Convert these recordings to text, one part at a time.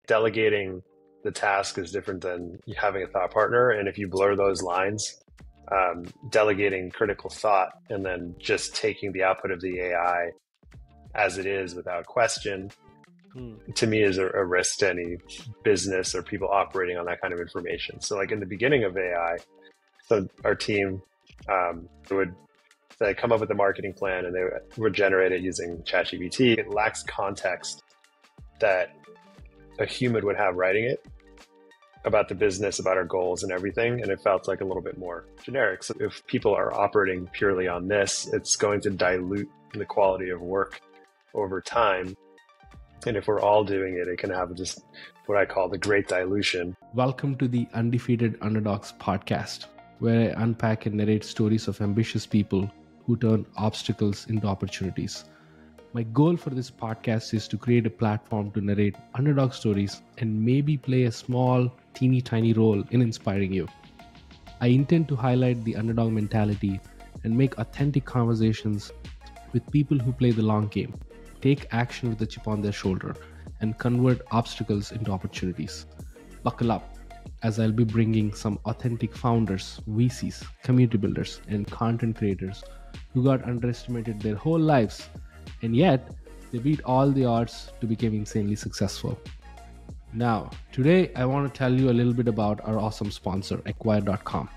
delegating the task is different than having a thought partner. And if you blur those lines, delegating critical thought and then just taking the output of the AI as it is without question, to me is a risk to any business or people operating on that kind of information. So like in the beginning of AI, so our team would come up with a marketing plan and they would generate it using ChatGPT. It lacks context that a human would have writing it about the business, about our goals and everything. And it felt like a little bit more generic. So if people are operating purely on this, it's going to dilute the quality of work over time. And if we're all doing it, it can have just what I call the great dilution. Welcome to the Undefeated Underdogs podcast, where I unpack and narrate stories of ambitious people who turn obstacles into opportunities. My goal for this podcast is to create a platform to narrate underdog stories and maybe play a small, teeny tiny role in inspiring you. I intend to highlight the underdog mentality and make authentic conversations with people who play the long game, take action with a chip on their shoulder, and convert obstacles into opportunities. Buckle up, as I'll be bringing some authentic founders, VCs, community builders, and content creators who got underestimated their whole lives, and yet they beat all the odds to become insanely successful. Now, today I want to tell you a little bit about our awesome sponsor, Acquire.com.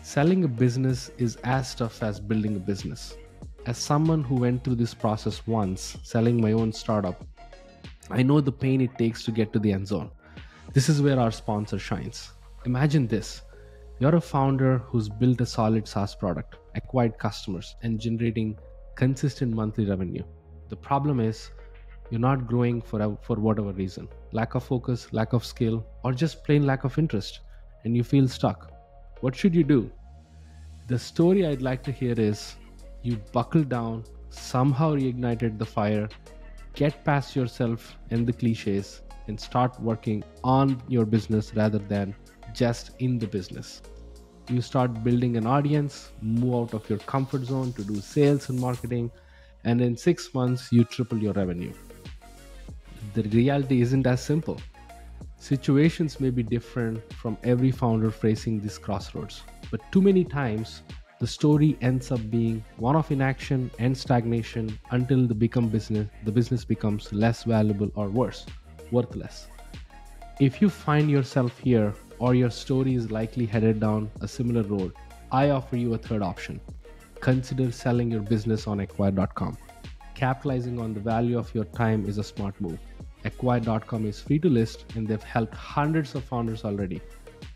Selling a business is as tough as building a business. As someone who went through this process once, selling my own startup, I know the pain it takes to get to the end zone. This is where our sponsor shines. Imagine this. You're a founder who's built a solid SaaS product, acquired customers, and generating consistent monthly revenue. The problem is you're not growing for whatever reason. Lack of focus, lack of skill, or just plain lack of interest, and you feel stuck. What should you do? The story I'd like to hear is you buckled down, somehow reignited the fire, get past yourself and the cliches, and start working on your business rather than just in the business. You start building an audience, move out of your comfort zone to do sales and marketing, and in 6 months, you triple your revenue. The reality isn't as simple. Situations may be different from every founder facing this crossroads, but too many times, the story ends up being one of inaction and stagnation until the business becomes less valuable or worse, worthless. If you find yourself here or your story is likely headed down a similar road, I offer you a third option. Consider selling your business on Acquire.com. Capitalizing on the value of your time is a smart move. Acquire.com is free to list and they've helped hundreds of founders already.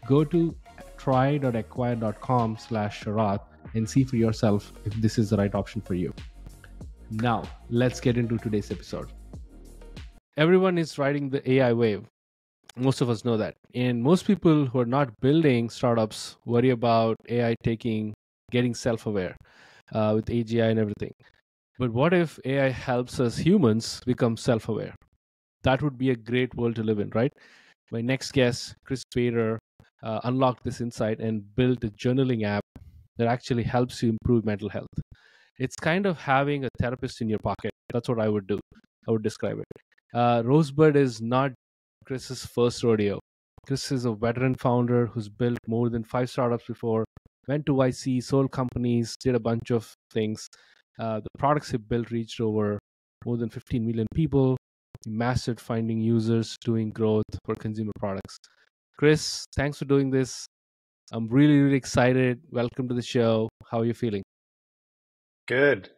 Go to try.acquire.com/Sharath and see for yourself if this is the right option for you. Now, let's get into today's episode. Everyone is riding the AI wave. Most of us know that. And most people who are not building startups worry about AI getting self-aware with AGI and everything. But what if AI helps us humans become self-aware? That would be a great world to live in, right? My next guest, Chris Bader, unlocked this insight and built a journaling app that actually helps you improve mental health. It's kind of having a therapist in your pocket. That's what I would do. I would describe it. Rosebud is not Chris's first rodeo. Chris is a veteran founder who's built more than 5 startups before, went to YC, sold companies, did a bunch of things. The products he built reached over more than 15 million people. He mastered finding users, doing growth for consumer products. Chris, thanks for doing this. I'm really, really excited. Welcome to the show. How are you feeling? Good.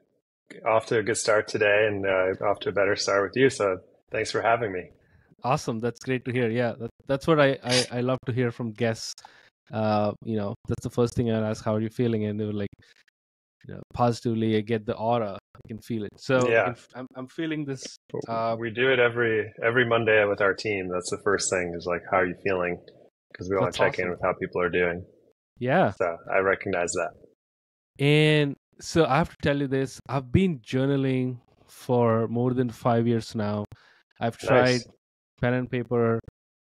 Off to a good start today and off to a better start with you. So thanks for having me. Awesome. That's great to hear. Yeah, that's what I love to hear from guests. That's the first thing I ask, how are you feeling? And they were like, positively. I get the aura. I can feel it. So yeah. I'm feeling this. We do it every Monday with our team. That's the first thing is like, how are you feeling? Because we want to check in with how people are doing. Yeah. So I recognize that. And so I have to tell you this. I've been journaling for more than 5 years now. I've tried pen and paper.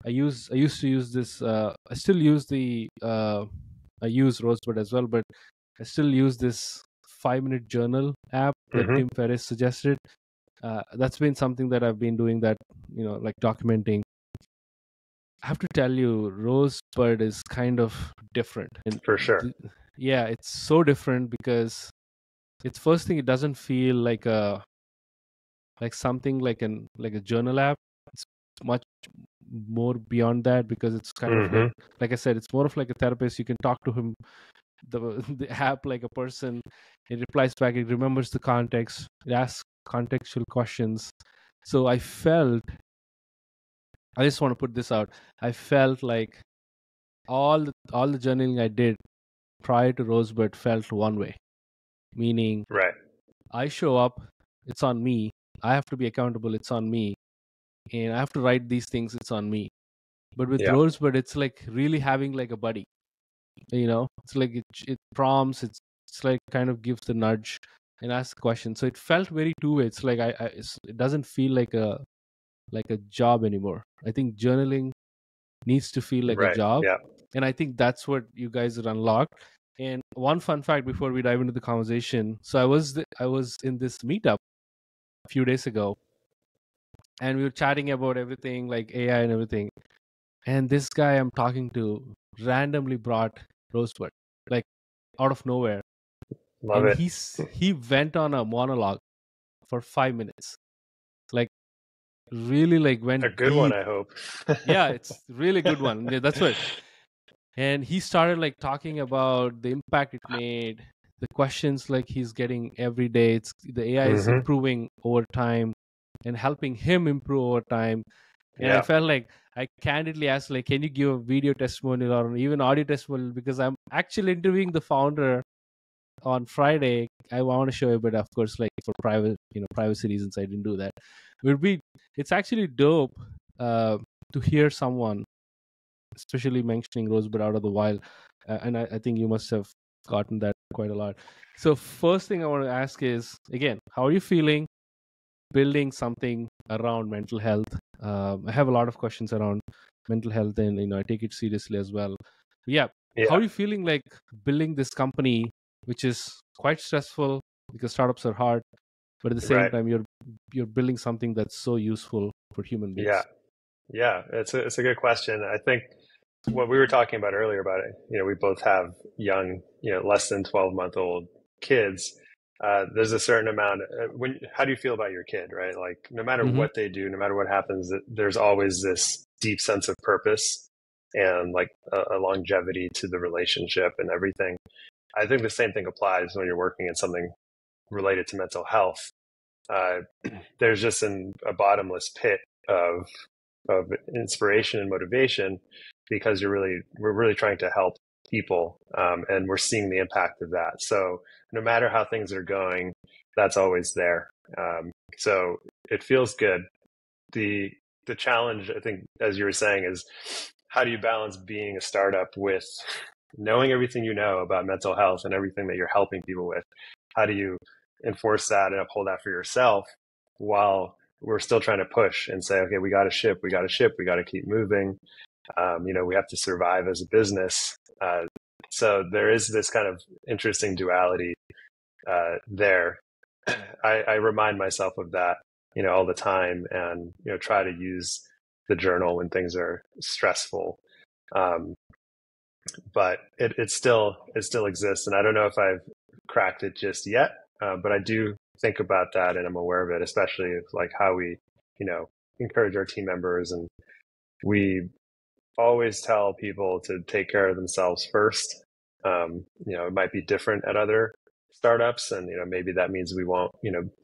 I used to use this. I still use I use Rosebud as well, but I still use this 5-minute journal app that Tim Ferriss suggested. That's been something that I've been doing, that like documenting I have to tell you, Rosebud is kind of different, and For sure. th- yeah, it's so different because it's first thing, it doesn't feel like something like a journal app. It's much more beyond that because it's kind of Hmm. like I said, it's more of like a therapist. You can talk to him, the the app, like a person. It replies back, it remembers the context, it asks contextual questions. So I just want to put this out, I felt like all the journaling I did prior to Rosebud felt one way, meaning Right. I show up, it's on me, I have to be accountable, it's on me, and I have to write these things, it's on me. But with Yeah. Rosebud, it's like really having like a buddy. It's like it prompts, it's like kind of gives the nudge and asks the question. So it felt very two-way. It's like it doesn't feel like a job anymore. I think journaling needs to feel like a Right. job, Yeah. and I think that's what you guys have unlocked. And one fun fact before we dive into the conversation, so I was in this meetup a few days ago, and we were chatting about everything like AI and everything. And this guy I'm talking to randomly brought Rosebud, like out of nowhere. Love And it. he went on a monologue for 5 minutes. Like really like A went good one, deep. I hope. Yeah, it's really good one. Yeah, that's what. And he started like talking about the impact it made, the questions like he's getting every day. It's the AI is Hmm. improving over time and helping him improve over time. And I Yeah. felt like I candidly asked, like, can you give a video testimonial or even audio testimonial? Because I'm actually interviewing the founder on Friday. I want to show you, but of course, like for privacy reasons, I didn't do that. It's actually dope uh, to hear someone, especially mentioning Rosebud out of the wild, and I think you must have gotten that quite a lot. So first thing I want to ask is, again, how are you feeling building something around mental health? I have a lot of questions around mental health, and I take it seriously as well. But yeah, how Yeah. are you feeling like building this company, which is quite stressful because startups are hard, but at the same Right. time you're building something that's so useful for human Yeah. beings. Yeah. It's a good question. I think what we were talking about earlier about it, we both have young, less than 12-month-old kids. There's a certain amount. How do you feel about your kid, right? Like, no matter Mm-hmm. what they do, no matter what happens, there's always this deep sense of purpose and like a longevity to the relationship and everything. I think the same thing applies when you're working in something related to mental health. Uh, there's just a bottomless pit of inspiration and motivation because we're really trying to help people, and we're seeing the impact of that. So no matter how things are going, that's always there. So it feels good. The challenge, I think, as you were saying, is how do you balance being a startup with knowing everything you know about mental health and everything that you're helping people with? How do you enforce that and uphold that for yourself while we're still trying to push and say, okay, we got to ship, we got to ship, we got to keep moving. We have to survive as a business. So there is this kind of interesting duality there. I remind myself of that, all the time, and try to use the journal when things are stressful. Um, but it still exists, and I don't know if I've cracked it just yet, but I do think about that, and I'm aware of it, especially of like how we, encourage our team members, and we always tell people to take care of themselves first. It might be different at other startups, and maybe that means we won't,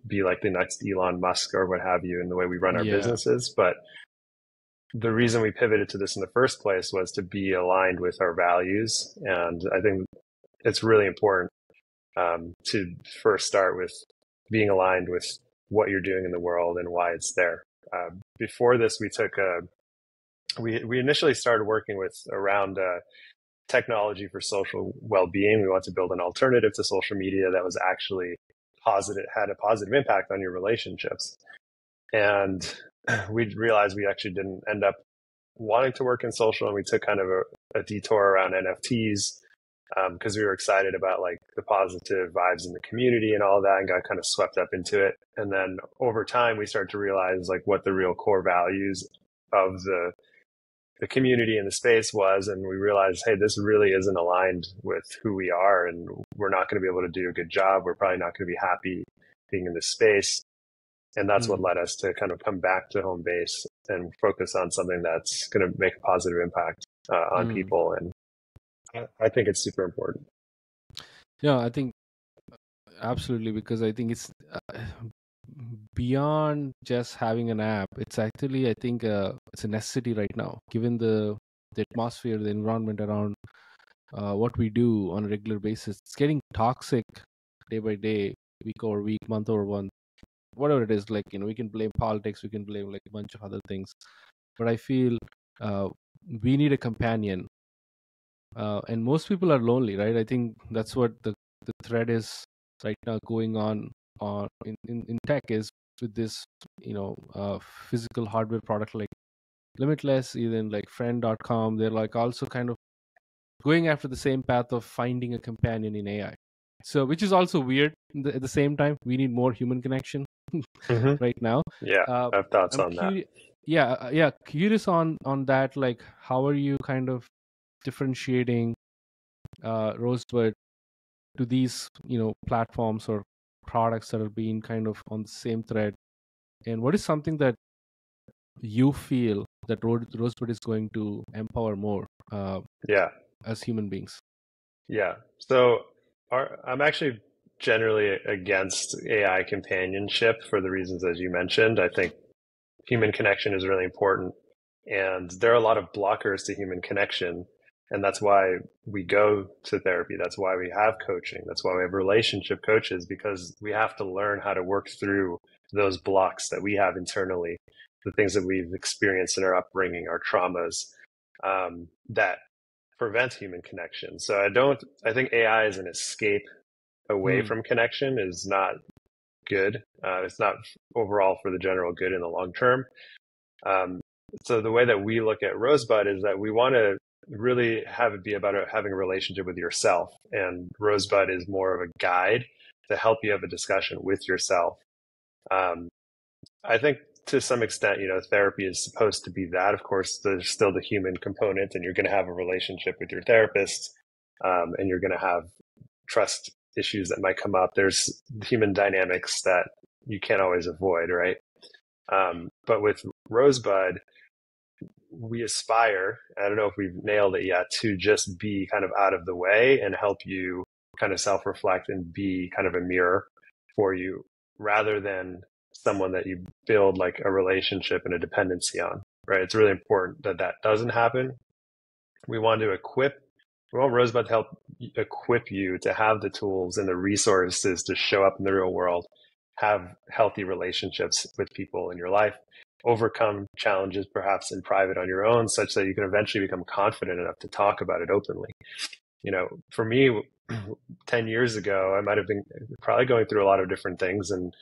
be like the next Elon Musk or what have you in the way we run our Yeah. businesses. But the reason we pivoted to this in the first place was to be aligned with our values, and I think it's really important, to first start with being aligned with what you're doing in the world and why it's there. Before this, we initially started working with around technology for social well-being. We want to build an alternative to social media that was actually positive, had a positive impact on your relationships. And we realized we actually didn't end up wanting to work in social, and we took kind of a detour around NFTs, because we were excited about like the positive vibes in the community and all that, and got kind of swept up into it. And then over time, we started to realize like what the real core values of the community in the space was, and we realized, hey, this really isn't aligned with who we are, and we're not going to be able to do a good job. We're probably not going to be happy being in this space. And that's what led us to kind of come back to home base and focus on something that's going to make a positive impact on people. And I think it's super important. Yeah, I think absolutely, because I think it's beyond just having an app. It's actually, I think, it's a necessity right now, given the atmosphere, the environment around what we do on a regular basis. It's getting toxic day by day, week over week, month over month, whatever it is. Like, we can blame politics, we can blame like a bunch of other things, but I feel we need a companion, and most people are lonely, right? I think that's what the thread is right now going on in tech, is with this physical hardware product like Limitless, even like friend.com. They're like also kind of going after the same path of finding a companion in AI. So, which is also weird. At the same time, we need more human connection right now. Yeah, I have thoughts on that. Yeah, curious on that. Like, how are you kind of differentiating Rosebud to these platforms or products that are being kind of on the same thread? And what is something that you feel that Rosebud is going to empower more as human beings? Yeah. So I'm actually generally against AI companionship for the reasons as you mentioned. I think human connection is really important, and there are a lot of blockers to human connection. And that's why we go to therapy. That's why we have coaching. That's why we have relationship coaches, because we have to learn how to work through those blocks that we have internally, the things that we've experienced in our upbringing, our traumas, that prevent human connection. So I think AI as an escape away from connection is not good. It's not overall for the general good in the long term. So the way that we look at Rosebud is that we want to really have it be about having a relationship with yourself. And Rosebud is more of a guide to help you have a discussion with yourself. I think to some extent, therapy is supposed to be that. Of course, there's still the human component, and you're going to have a relationship with your therapist, and you're going to have trust issues that might come up. There's human dynamics that you can't always avoid, right? But with Rosebud, we aspire, I don't know if we've nailed it yet, to just be kind of out of the way and help you kind of self-reflect and be kind of a mirror for you, rather than someone that you build like a relationship and a dependency on, right? It's really important that that doesn't happen. We want Rosebud to help equip you to have the tools and the resources to show up in the real world, have healthy relationships with people in your life, overcome challenges perhaps in private on your own, such that you can eventually become confident enough to talk about it openly. For me, 10 years ago, I might have been probably going through a lot of different things, and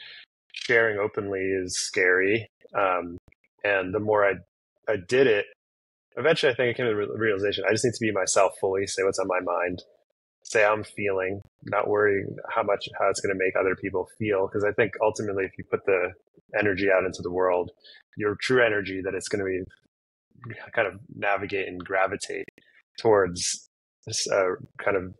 sharing openly is scary. And the more I did it, eventually I think I came to the realization, I just need to be myself fully, say what's on my mind, say how I'm feeling, not worrying how it's going to make other people feel. Because I think ultimately, if you put the energy out into the world, your true energy, that it's going to be kind of navigate and gravitate towards this kind of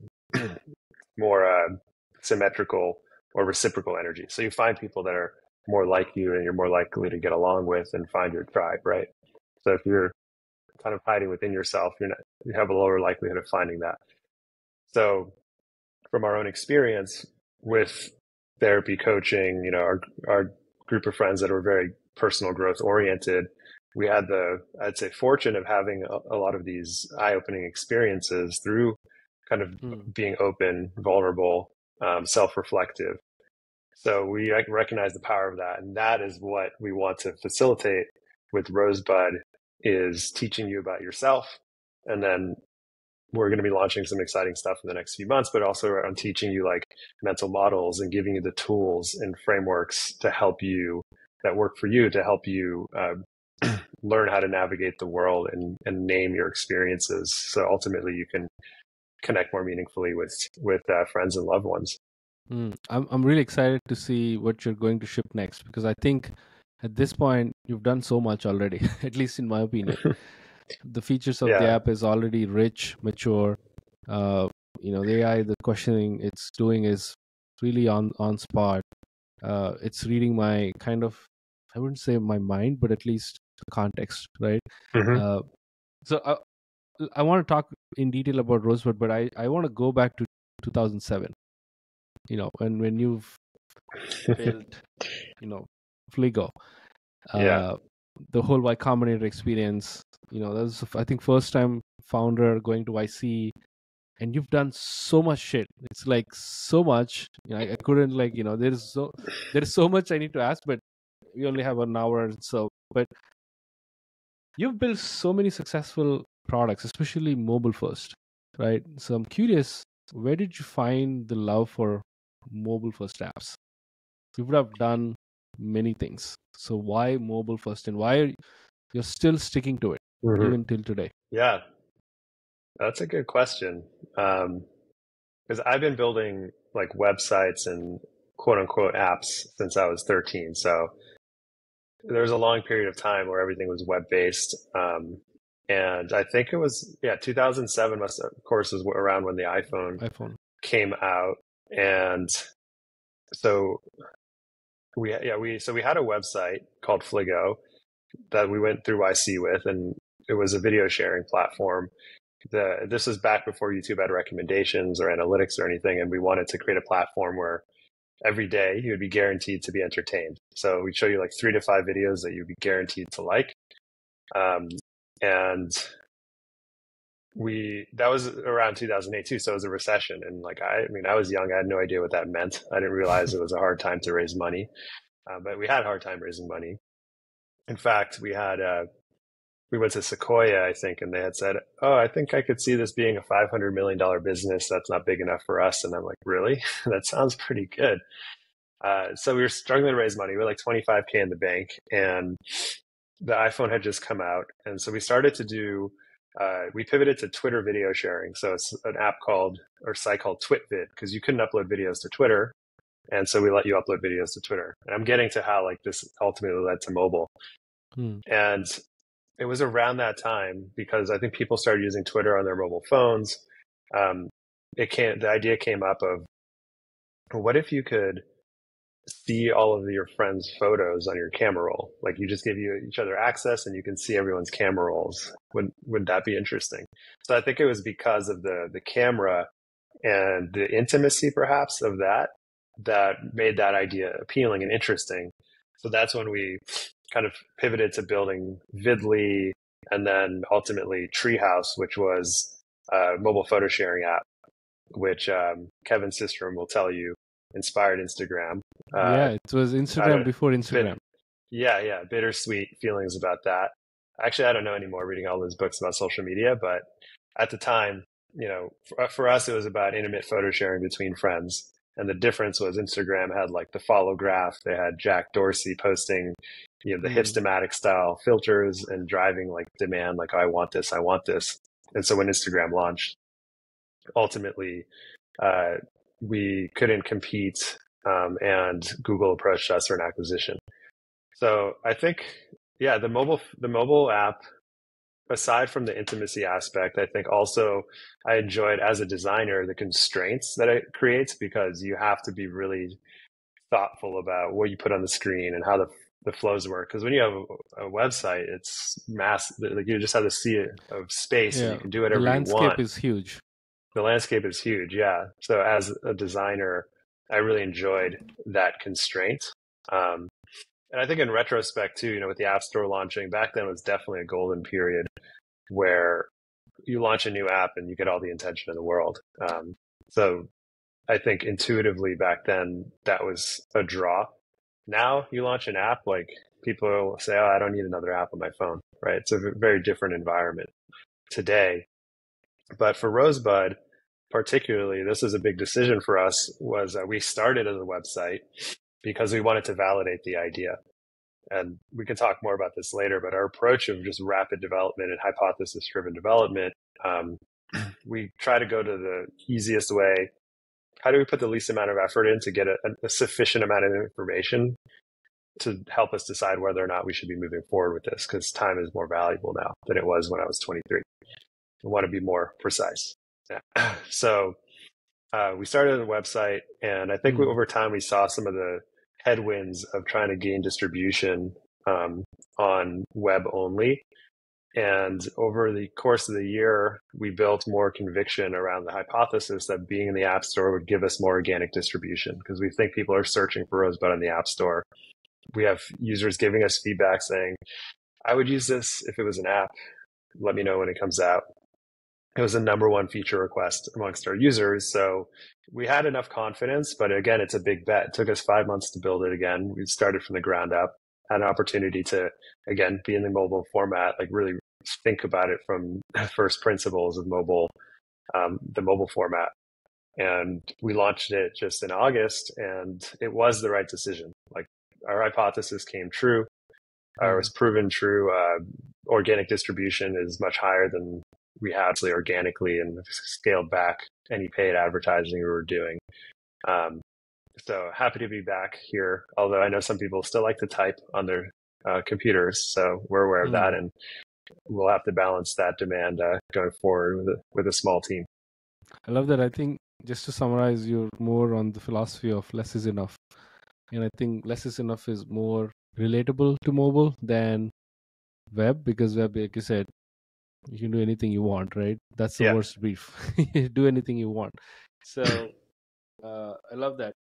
more symmetrical or reciprocal energy. So you find people that are more like you, and you're more likely to get along with and find your tribe, right? So if you're kind of hiding within yourself, you have a lower likelihood of finding that. So from our own experience with therapy, coaching, our group of friends that are very personal growth oriented, we had I'd say, fortune of having a lot of these eye-opening experiences through kind of being open, vulnerable, self-reflective. So we recognize the power of that. And that is what we want to facilitate with Rosebud, is teaching you about yourself. And then we're going to be launching some exciting stuff in the next few months, but also on teaching you like mental models and giving you the tools and frameworks to help you, that work for you, to help you learn how to navigate the world and name your experiences. So ultimately you can connect more meaningfully with friends and loved ones. I'm really excited to see what you're going to ship next, because I think at this point you've done so much already, at least in my opinion. The features of the Yeah. app is already rich, mature. The AI, the questioning it's doing is really on spot. It's reading my kind of, I wouldn't say my mind, but at least the context, right? Hmm. Uh, so I want to talk in detail about Rosebud, but I want to go back to 2007. When you've built, Fligo, Yeah. uh, the whole Y Combinator experience. That was, I think, first time founder going to YC, and you've done so much shit. It's like so much. I couldn't, like, there's so much I need to ask, but we only have an hour, so. But you've built so many successful products, especially mobile first, right? So I'm curious, where did you find the love for mobile first apps? You would have done many things. So why mobile first, and why you're still sticking to it Hmm. even till today? Yeah, that's a good question. Because I've been building like websites and quote unquote apps since I was 13. So there was a long period of time where everything was web based. And I think it was, 2007 must, of course, is around when the iPhone iPhone. came out. And so we had a website called Fligo that we went through YC with, and it was a video sharing platform. This was back before YouTube had recommendations or analytics or anything, and we wanted to create a platform where every day you would be guaranteed to be entertained. So we'd show you like 3 to 5 videos that you'd be guaranteed to like. And that was around 2008 too. So it was a recession. And like, I was young. I had no idea what that meant. I didn't realize it was a hard time to raise money. But we had a hard time raising money. In fact, we went to Sequoia, I think, and they had said, "Oh, I think I could see this being a $500 million business. That's not big enough for us." And I'm like, "Really? That sounds pretty good." So we were struggling to raise money. We were like 25K in the bank, and the iPhone had just come out, and so we started to do. We pivoted to Twitter video sharing. So it's an app called or site called TwitVid, because you couldn't upload videos to Twitter, and so we let you upload videos to Twitter. And I'm getting to how like this ultimately led to mobile. Hmm. And it was around that time because I think people started using Twitter on their mobile phones. Um, the idea came up of, what if you could see all of your friends' photos on your camera roll? Like, you just give each other access and you can see everyone's camera rolls. Would that be interesting? So I think it was because of the camera and the intimacy perhaps of that made that idea appealing and interesting. So that's when we kind of pivoted to building Vidly, and then ultimately Treehouse, which was a mobile photo sharing app, which Kevin Systrom will tell you inspired Instagram. Yeah, it was I Instagram don't, before bit, Instagram. yeah, bittersweet feelings about that. Actually, I don't know anymore reading all those books about social media, but at the time, for us, it was about intimate photo sharing between friends. And the difference was Instagram had like the follow graph. They had Jack Dorsey posting, the Hmm. hipstamatic style filters and driving like demand, like, oh, I want this, I want this. And so when Instagram launched, ultimately, uh, we couldn't compete, and Google approached us for an acquisition. So I think, yeah, the mobile app, aside from the intimacy aspect, I think also I enjoyed as a designer the constraints that it creates, because you have to be really thoughtful about what you put on the screen and how the flows work. Because when you have a website, it's mass. Like, you just have the sea of space, and Yeah, you can do the whatever you landscape want. is huge. The landscape is huge, yeah. So as a designer, I really enjoyed that constraint. Um, and I think in retrospect too, with the App Store launching back then, was definitely a golden period where you launch a new app and you get all the attention in the world. So I think intuitively back then that was a draw. Now you launch an app, like, people will say, "Oh, I don't need another app on my phone," right? It's a very different environment today. But for Rosebud, particularly, this is a big decision for us. Was we started as a website because we wanted to validate the idea. And we can talk more about this later, but our approach of just rapid development and hypothesis driven development, we try to go to the easiest way. How do we put the least amount of effort in to get a sufficient amount of information to help us decide whether or not we should be moving forward with this, because time is more valuable now than it was when I was 23. I want to be more precise. Yeah. So we started a website, and I think over time we saw some of the headwinds of trying to gain distribution on web only. And over the course of the year, we built more conviction around the hypothesis that being in the App Store would give us more organic distribution, because we think people are searching for Rosebud in the App Store. We have users giving us feedback saying, I would use this if it was an app. Let me know when it comes out. It was the number one feature request amongst our users. So we had enough confidence, but again, it's a big bet. It took us 5 months to build it again. We started from the ground up, had an opportunity to, again, be in the mobile format, like really think about it from first principles of mobile, the mobile format. And we launched it just in August, and it was the right decision. Like, our hypothesis came true, or was proven true. Organic distribution is much higher than we had organically, and scaled back any paid advertising we were doing. So happy to be back here, although I know some people still like to type on their computers, so we're aware of that, and we'll have to balance that demand going forward with a small team. I love that. I think, just to summarize, you're more on the philosophy of less is enough. And I think less is enough is more relatable to mobile than web, because web, like you said, you can do anything you want, right? That's the worst brief. Do anything you want. So I love that.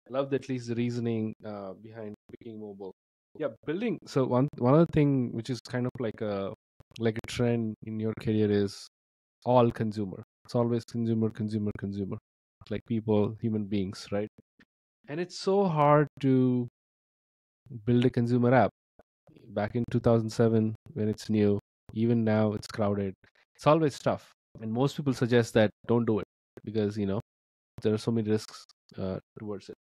I love at least the reasoning behind picking mobile. Yeah, building. So one other thing which is kind of like a trend in your career is all consumer. It's always consumer. Like people, human beings, right? And it's so hard to build a consumer app. Back in 2007, when it's new, even now it's crowded. It's always tough. And most people suggest that don't do it because, there are so many risks towards it.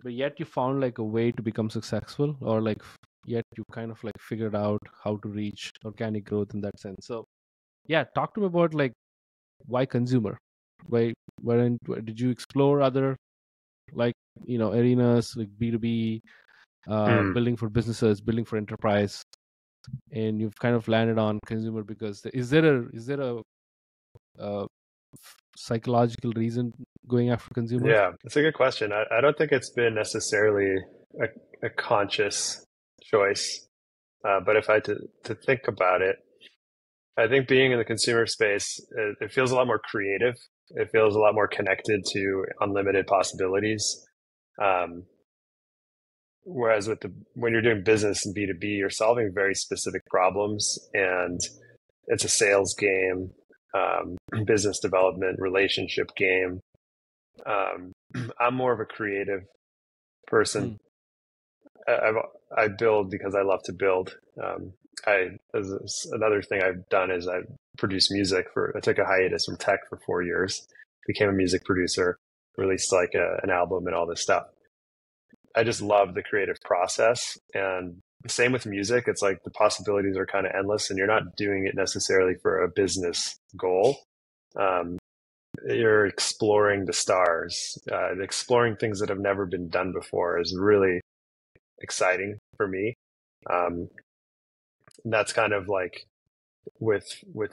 But yet you found like a way to become successful, or like yet you kind of like figured out how to reach organic growth in that sense. So yeah, talk to me about like why consumer? Why did you explore other like arenas like B2B, building for businesses, building for enterprise, and you've kind of landed on consumer because is there a psychological reason going after consumer? Yeah, that's a good question. I don't think it's been necessarily a conscious choice, but if I had to think about it, I think being in the consumer space, it feels a lot more creative. It feels a lot more connected to unlimited possibilities. Whereas when you're doing business in B2B, you're solving very specific problems, and it's a sales game, business development, relationship game. I'm more of a creative person. I build because I love to build. Another thing I've done is I produce music I took a hiatus from tech for 4 years, became a music producer, released like an album and all this stuff. I just love the creative process, and same with music. It's like the possibilities are kind of endless, and you're not doing it necessarily for a business goal. You're exploring the stars, exploring things that have never been done before is really exciting for me. And that's kind of like with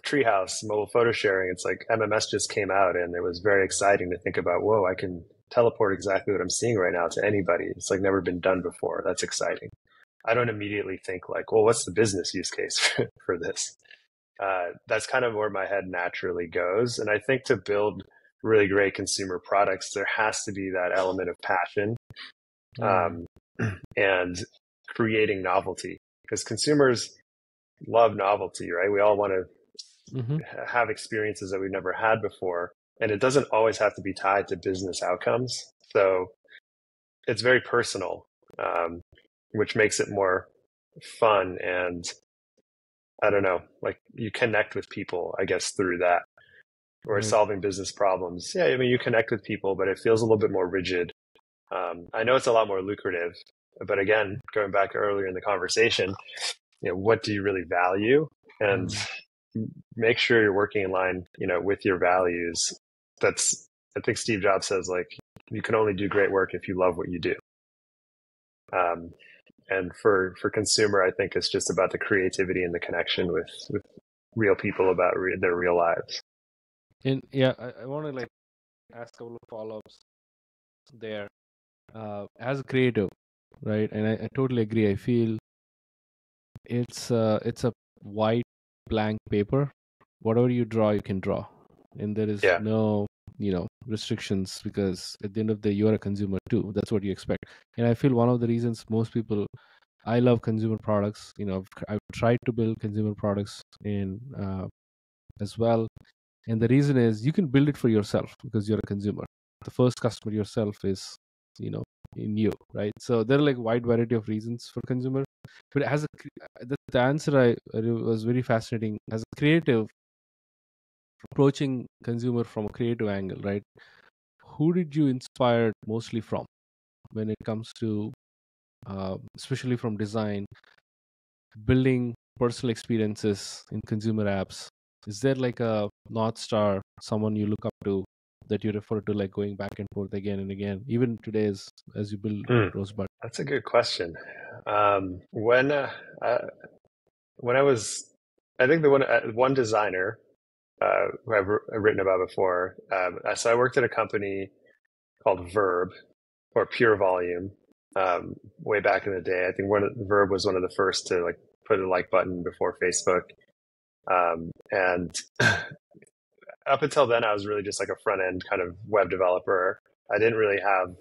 Treehouse, mobile photo sharing. It's like MMS just came out, and it was very exciting to think about, whoa, I can teleport exactly what I'm seeing right now to anybody. It's like never been done before. That's exciting. I don't immediately think like, well, what's the business use case for this? That's kind of where my head naturally goes. And I think to build really great consumer products, there has to be that element of passion and creating novelty, because consumers love novelty, right? We all want to have experiences that we've never had before. And it doesn't always have to be tied to business outcomes. So it's very personal, which makes it more fun. And I don't know, like you connect with people, I guess, through that. Or solving business problems. Yeah, I mean, you connect with people, but it feels a little bit more rigid. I know it's a lot more lucrative, but again, going back earlier in the conversation, what do you really value? And make sure you're working in line, with your values. I think Steve Jobs says, like, you can only do great work if you love what you do. And for consumer, I think it's just about the creativity and the connection with real people about their real lives. And yeah, I want to like ask a couple of follow-ups there. As a creative, right? And I totally agree. I feel it's a white blank paper. Whatever you draw, you can draw, and there is Yeah. no restrictions, because at the end of the day, you're a consumer too. That's what you expect. And I feel one of the reasons most people, I love consumer products. I've tried to build consumer products in as well, and the reason is you can build it for yourself because you're a consumer. The first customer yourself is, you know, in you, right? So there are like wide variety of reasons for consumer. But the answer I was very fascinating. As a creative, approaching consumer from a creative angle, right? Who did you inspire mostly from when it comes to, especially from design, building personal experiences in consumer apps? Is there like a North Star, someone you look up to that you refer to, like going back and forth again and again, even today as you build Rosebud? That's a good question. When I was, I think the one designer who I've written about before. So I worked at a company called Verb or Pure Volume way back in the day. I think Verb was one of the first to like put a like button before Facebook. And up until then, I was really just like a front end kind of web developer. I didn't really have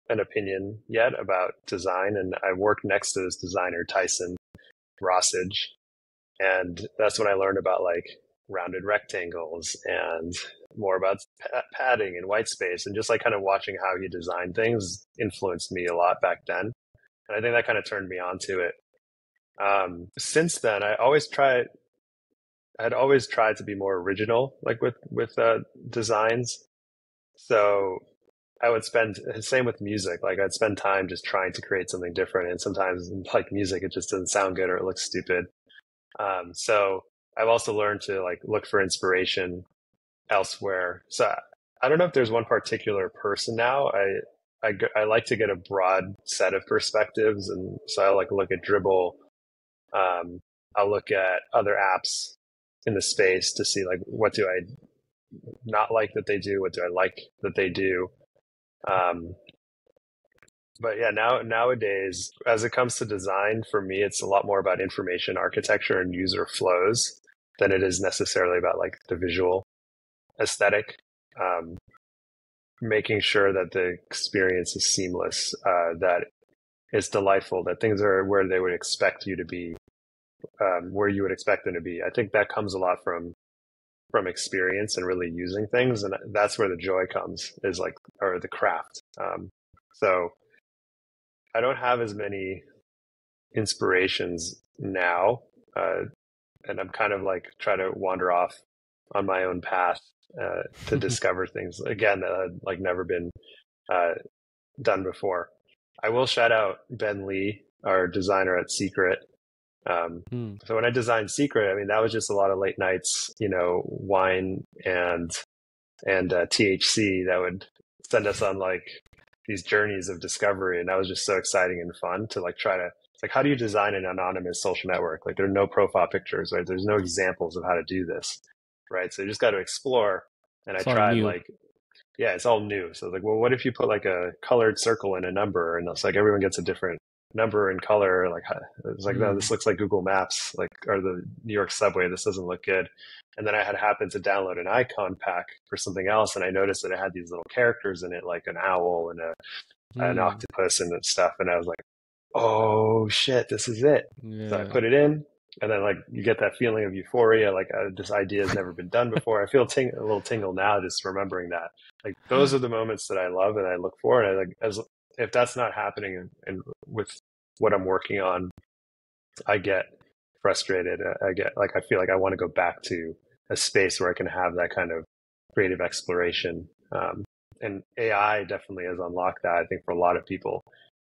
an opinion yet about design, and I worked next to this designer, Tyson Rossage, and that's when I learned about like rounded rectangles and more about padding and white space, and just like kind of watching how he designed things influenced me a lot back then. And I think that kind of turned me on to it. Since then, I'd always tried to be more original, like with designs. So I would spend, same with music. Like I'd spend time just trying to create something different, and sometimes like music, it just doesn't sound good or it looks stupid. So I've also learned to like look for inspiration elsewhere. So I don't know if there's one particular person now. I like to get a broad set of perspectives, and so I like look at Dribbble. I'll look at other apps in the space to see like what do I not like that they do, what do I like that they do. But yeah, nowadays, as it comes to design, for me, it's a lot more about information architecture and user flows than it is necessarily about like the visual aesthetic. Making sure that the experience is seamless, that it's delightful, that things are where they would expect you to be, where you would expect them to be. I think that comes a lot from experience and really using things, and that's where the joy comes, is like, or the craft. So I don't have as many inspirations now, and I'm kind of like try to wander off on my own path to discover things again that had like never been done before. I will shout out Ben Lee, our designer at Secret. So when I designed Secret, I mean, that was just a lot of late nights, wine and THC that would send us on like these journeys of discovery. And that was just so exciting and fun to like try to, it's like, how do you design an anonymous social network? Like there are no profile pictures, right? There's no examples of how to do this, right? So you just got to explore. And I tried like, yeah, it's all new. So like, well, what if you put like a colored circle in a number, and it's like everyone gets a different number and color? Like it's like, no, this looks like Google Maps, like, or the New York subway. This doesn't look good. And then I had happened to download an icon pack for something else, and I noticed that it had these little characters in it, like an owl and an octopus and stuff. And I was like, oh shit, this is it. Yeah. So I put it in, and then like you get that feeling of euphoria, like this idea has never been done before. I feel a little tingle now just remembering that. Like those are the moments that I love and I look for. And I like, if that's not happening and with what I'm working on, I get frustrated. I feel like I want to go back to a space where I can have that kind of creative exploration. And AI definitely has unlocked that, I think, for a lot of people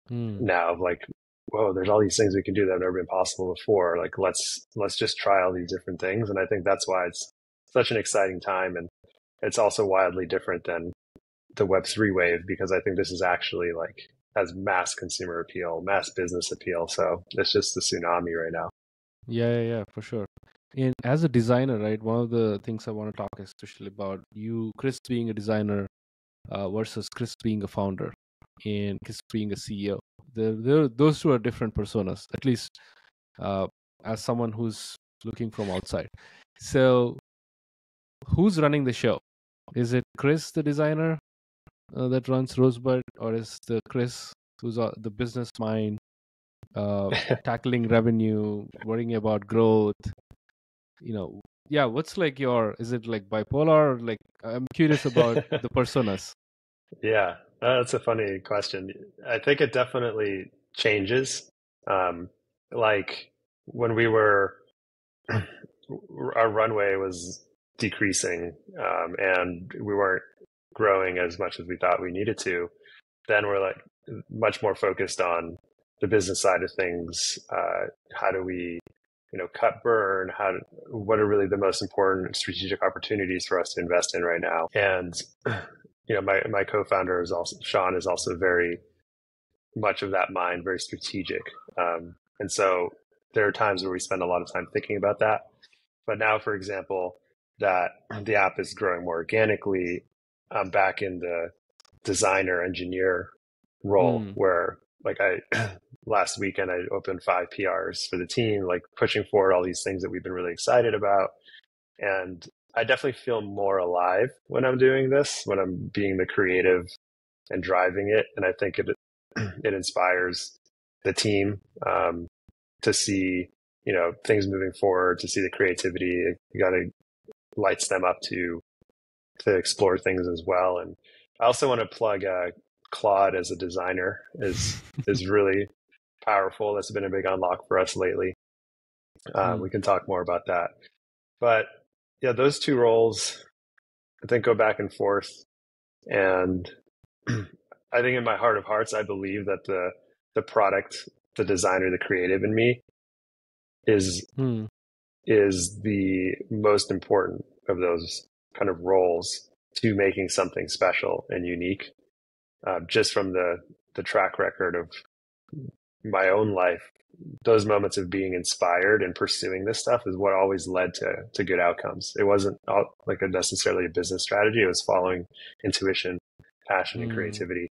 now. Like, whoa, there's all these things we can do that have never been possible before. Like, let's just try all these different things. And I think that's why it's such an exciting time. And it's also wildly different than the Web3 wave, because I think this is actually like has mass consumer appeal, mass business appeal. So it's just the tsunami right now. Yeah, for sure. And as a designer, right, one of the things I want to talk especially about you, Chris, being a designer versus Chris being a founder and Chris being a CEO. Those two are different personas, at least uh, as someone who's looking from outside. So, who's running the show? Is it Chris, the designer, that runs Rosebud, or is the Chris who's the business mind, tackling revenue, worrying about growth? Yeah. What's like is it like bipolar? Like, I'm curious about the personas. Yeah, that's a funny question. I think it definitely changes. Like when we were, our runway was decreasing, and we weren't growing as much as we thought we needed to. Then we're like much more focused on the business side of things. How do we, cut burn? What are really the most important strategic opportunities for us to invest in right now? And my co-founder is also Sean is also very much of that mind, very strategic. And so there are times where we spend a lot of time thinking about that. But now, for example, that the app is growing more organically, I'm back in the designer engineer role where like last weekend I opened 5 PRs for the team, like pushing forward all these things that we've been really excited about. And I definitely feel more alive when I'm doing this, when I'm being the creative and driving it. And I think it inspires the team to see, things moving forward, to see the creativity. You got to lights them up to explore things as well. And I also want to plug Claude as a designer is really powerful. That's been a big unlock for us lately. We can talk more about that. But yeah, those two roles, I think, go back and forth. And I think in my heart of hearts, I believe that the product, the designer, the creative in me is the most important of those kind of roles to making something special and unique. Just from the track record of my own life, those moments of being inspired and pursuing this stuff is what always led to good outcomes. It wasn't like necessarily a business strategy. It was following intuition, passion, and creativity.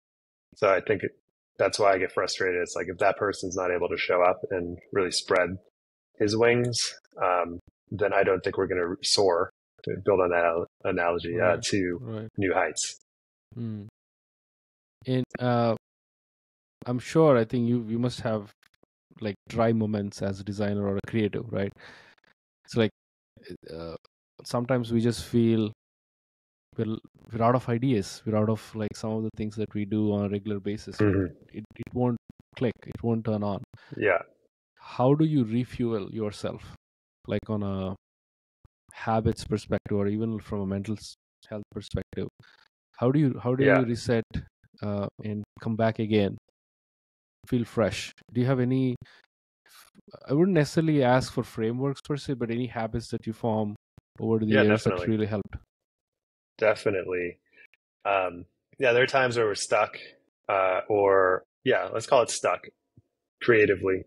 So I think that's why I get frustrated. It's like if that person's not able to show up and really spread his wings, then I don't think we're going to soar, to build on that analogy, to new heights. And I'm sure, I think you must have like dry moments as a designer or a creative, right? It's like sometimes we just feel we're out of ideas. We're out of like some of the things that we do on a regular basis. It won't click. It won't turn on. Yeah. How do you refuel yourself, like on a habits perspective or even from a mental health perspective? How do you reset and come back again, feel fresh? Do you have any, I wouldn't necessarily ask for frameworks per se, but any habits that you form over the years that really helped? Definitely. There are times where we're stuck, let's call it stuck creatively.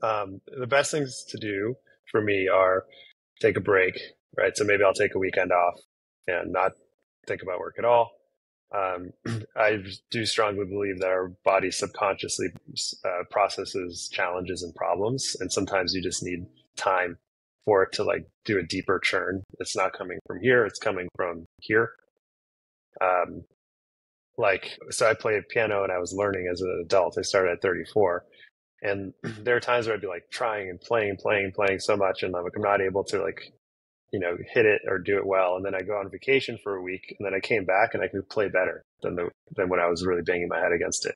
The best things to do for me are take a break, right? So maybe I'll take a weekend off and not think about work at all. I do strongly believe that our body subconsciously processes challenges and problems, and sometimes you just need time for it to like do a deeper churn. It's not coming from here; it's coming from here. So I played piano and I was learning as an adult. I started at 34, and there are times where I'd be like trying and playing so much, and I'm not able to hit it or do it well. And then I go on vacation for a week, and then I came back and I could play better than when I was really banging my head against it.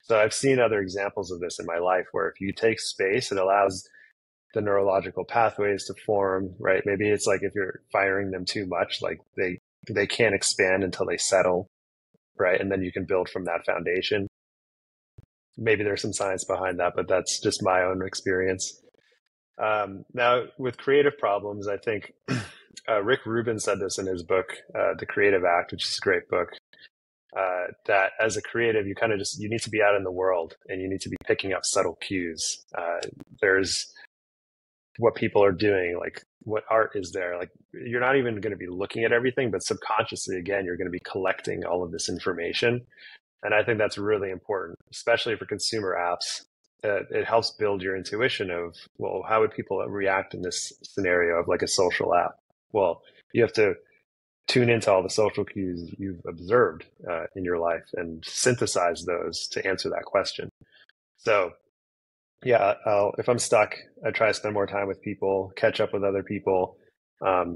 So I've seen other examples of this in my life where if you take space, it allows the neurological pathways to form, right? Maybe it's like if you're firing them too much, like they can't expand until they settle, right? And then you can build from that foundation. Maybe there's some science behind that, but that's just my own experience. Now, with creative problems, I think Rick Rubin said this in his book, The Creative Act, which is a great book. that as a creative, you kind of you need to be out in the world and you need to be picking up subtle cues. There's what people are doing, like what art is there. Like you're not even going to be looking at everything, but subconsciously, again, you're going to be collecting all of this information. And I think that's really important, especially for consumer apps. It helps build your intuition of, well, how would people react in this scenario of like a social app? Well, you have to tune into all the social cues you've observed in your life and synthesize those to answer that question. So yeah, if I'm stuck, I try to spend more time with people, catch up with other people. A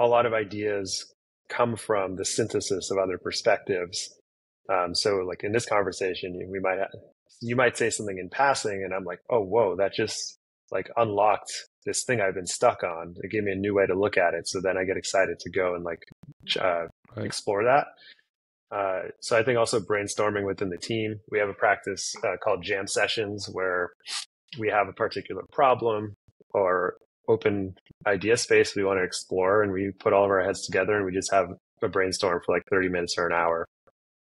lot of ideas come from the synthesis of other perspectives. So like in this conversation, you might say something in passing and I'm like, oh, whoa, that just like unlocked this thing I've been stuck on. It gave me a new way to look at it. So then I get excited to go and like explore that. So I think also brainstorming within the team. We have a practice called jam sessions where we have a particular problem or open idea space we want to explore, and we put all of our heads together and we just have a brainstorm for like 30 minutes or an hour.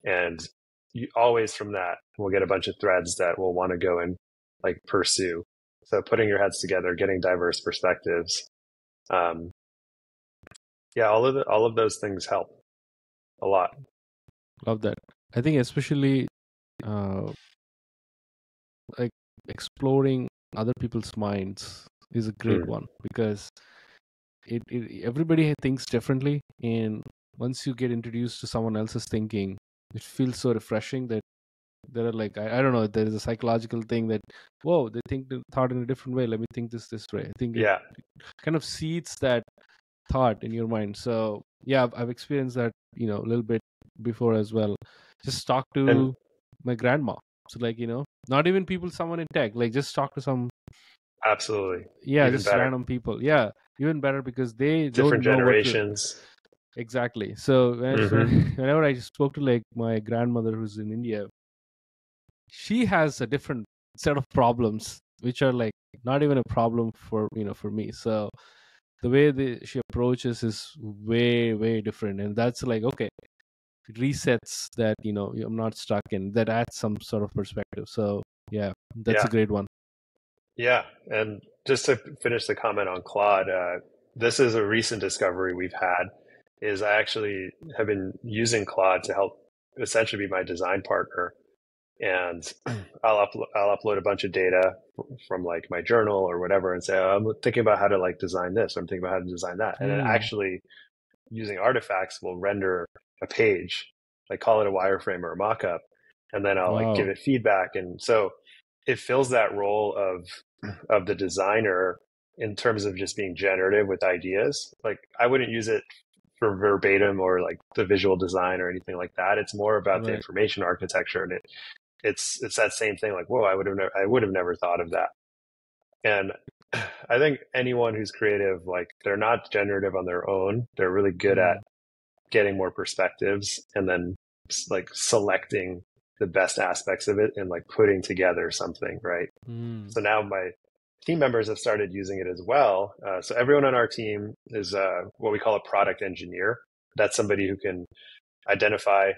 And always from that, we'll get a bunch of threads that we'll want to go and like pursue. So putting your heads together, getting diverse perspectives. Yeah, all of those things help a lot. Love that. I think especially like exploring other people's minds is a great one, because everybody thinks differently, and once you get introduced to someone else's thinking, it feels so refreshing that there are like I don't know, there is a psychological thing that, whoa, they thought in a different way, let me think this way. I think it kind of seeds that thought in your mind. So yeah, I've experienced that, a little bit before as well. Just talk to my grandma. So like, not even someone in tech, like just talk to some. Absolutely. Yeah, even just better. Random people. Yeah, even better, because they different don't know generations. Exactly. So whenever I spoke to like my grandmother who's in India, she has a different set of problems, which are like not even a problem for me. So the way she approaches is way, way different, and that's like, okay, it resets that, I'm not stuck in that, adds some sort of perspective. So yeah, that's a great one. Yeah, and just to finish the comment on Claude, this is a recent discovery we've had. Is I actually have been using Claude to help essentially be my design partner, and I'll upload a bunch of data from like my journal or whatever, and say, oh, I'm thinking about how to like design this, or I'm thinking about how to design that, and then actually using artifacts will render a page, like call it a wireframe or a mockup, and then I'll like give it feedback, and so it fills that role of the designer in terms of just being generative with ideas. Like I wouldn't use it for verbatim or like the visual design or anything like that. It's more about the information architecture, and it's that same thing. Like, whoa, I would have never thought of that. And I think anyone who's creative, like they're not generative on their own. They're really good at getting more perspectives and then like selecting the best aspects of it and like putting together something, right? So now my team members have started using it as well. So everyone on our team is what we call a product engineer. That's somebody who can identify,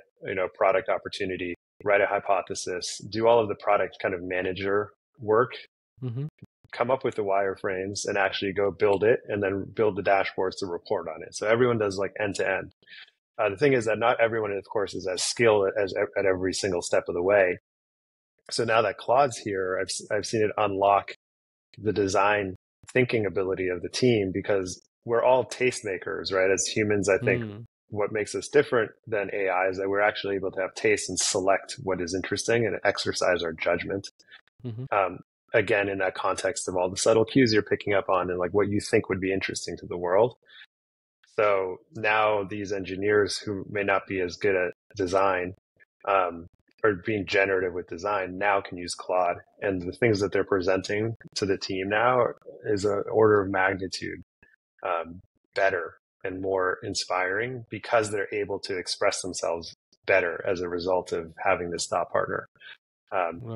product opportunity, write a hypothesis, do all of the product kind of manager work, come up with the wireframes and actually go build it, and then build the dashboards to report on it. So everyone does like end to end. The thing is that not everyone, of course, is as skilled as at every single step of the way. So now that Claude's here, I've seen it unlock the design thinking ability of the team, because we're all tastemakers, right? As humans, I think what makes us different than AI is that we're actually able to have taste and select what is interesting and exercise our judgment. Again, in that context of all the subtle cues you're picking up on and like what you think would be interesting to the world. So now these engineers who may not be as good at design or being generative with design now can use Claude. And the things that they're presenting to the team now is an order of magnitude better and more inspiring, because they're able to express themselves better as a result of having this thought partner.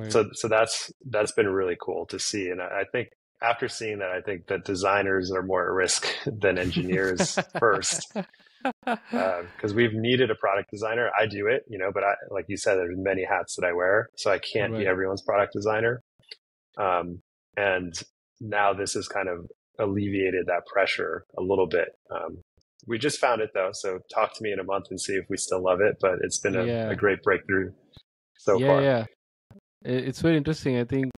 So that's been really cool to see. And I think after seeing that, I think that designers are more at risk than engineers first. because we've needed a product designer. I do it, but like you said, there's many hats that I wear, so I can't be Right. everyone's product designer. And now this has kind of alleviated that pressure a little bit. We just found it though, so talk to me in a month and see if we still love it. But it's been a Yeah. great breakthrough so Yeah. far. Yeah. It's very interesting. I think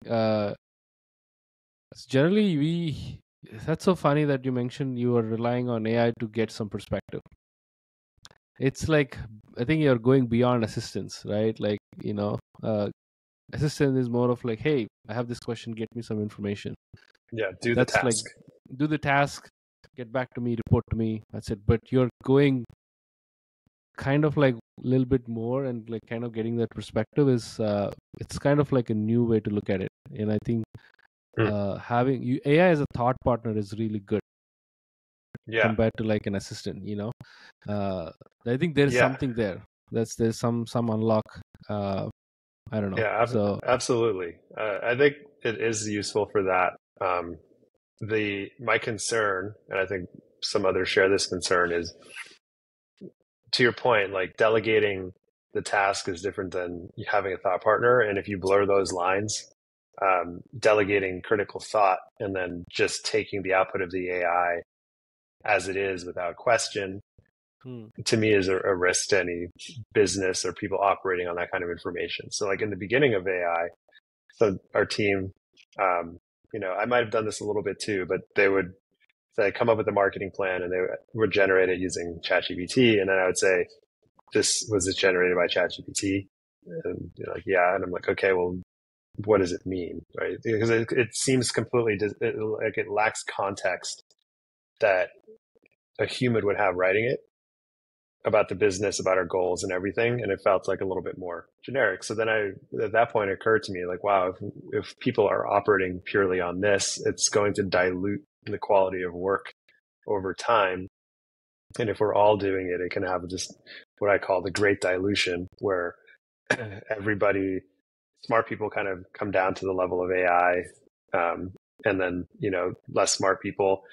generally that's so funny that you mentioned you are relying on AI to get some perspective. It's like, I think you're going beyond assistance, right? Like, assistant is more of like, hey, I have this question, get me some information. Yeah, do the That's like, task. do the task, get back to me, report to me. That's it. But you're going kind of like a little bit more, and like kind of getting that perspective is it's kind of like a new way to look at it. And I think having AI as a thought partner is really good Yeah, compared to like an assistant. I think there's yeah, something there. There's some unlock. I don't know. yeah, So absolutely. I think it is useful for that. My concern, and I think some others share this concern, is to your point, like delegating the task is different than having a thought partner. And if you blur those lines, delegating critical thought and then just taking the output of the AI as it is without question, to me is a risk to any business or people operating on that kind of information. So like in the beginning of AI, so our team, I might have done this a little bit too, but they would say, come up with a marketing plan and they would generate it using ChatGPT. And then I would say, was this generated by ChatGPT? And you're like, yeah. And I'm like, okay, well, what does it mean? Right. Because it seems completely, like it lacks context that a human would have writing it about the business, about our goals and everything. And it felt like a little bit more generic. So then at that point, it occurred to me like, wow, if people are operating purely on this, it's going to dilute the quality of work over time. And if we're all doing it, it can have just what I call the great dilution, where everybody, smart people kind of come down to the level of AI. And then, less smart people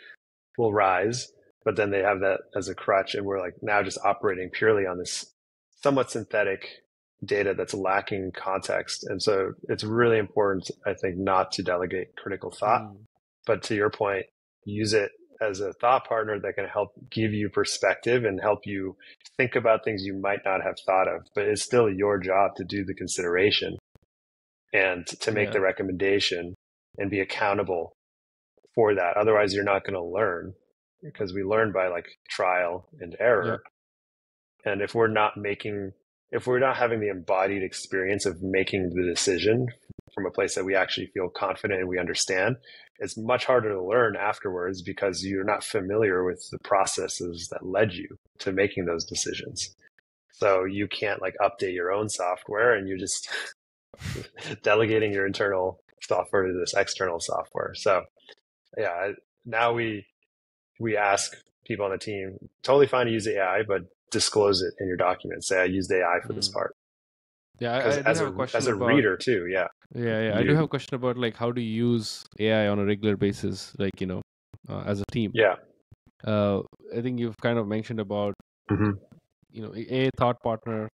will rise, but then they have that as a crutch. And we're like now just operating purely on this somewhat synthetic data that's lacking context. And so it's really important, I think, not to delegate critical thought, but to your point, use it as a thought partner that can help give you perspective and help you think about things you might not have thought of, but it's still your job to do the consideration and to make the recommendation and be accountable for that. Otherwise, you're not going to learn, because we learn by like trial and error. Yeah. And if we're not having the embodied experience of making the decision from a place that we actually feel confident and we understand, it's much harder to learn afterwards because you're not familiar with the processes that led you to making those decisions. So you can't like update your own software, and you're just delegating your internal software to this external software. So yeah, now we ask people on the team, totally fine to use AI, but disclose it in your documents. Say I used AI for this part. Yeah, I do have a question as a reader too. Yeah. I do have a question about like how to use AI on a regular basis, like as a team. Yeah. I think you've kind of mentioned about A, thought partner,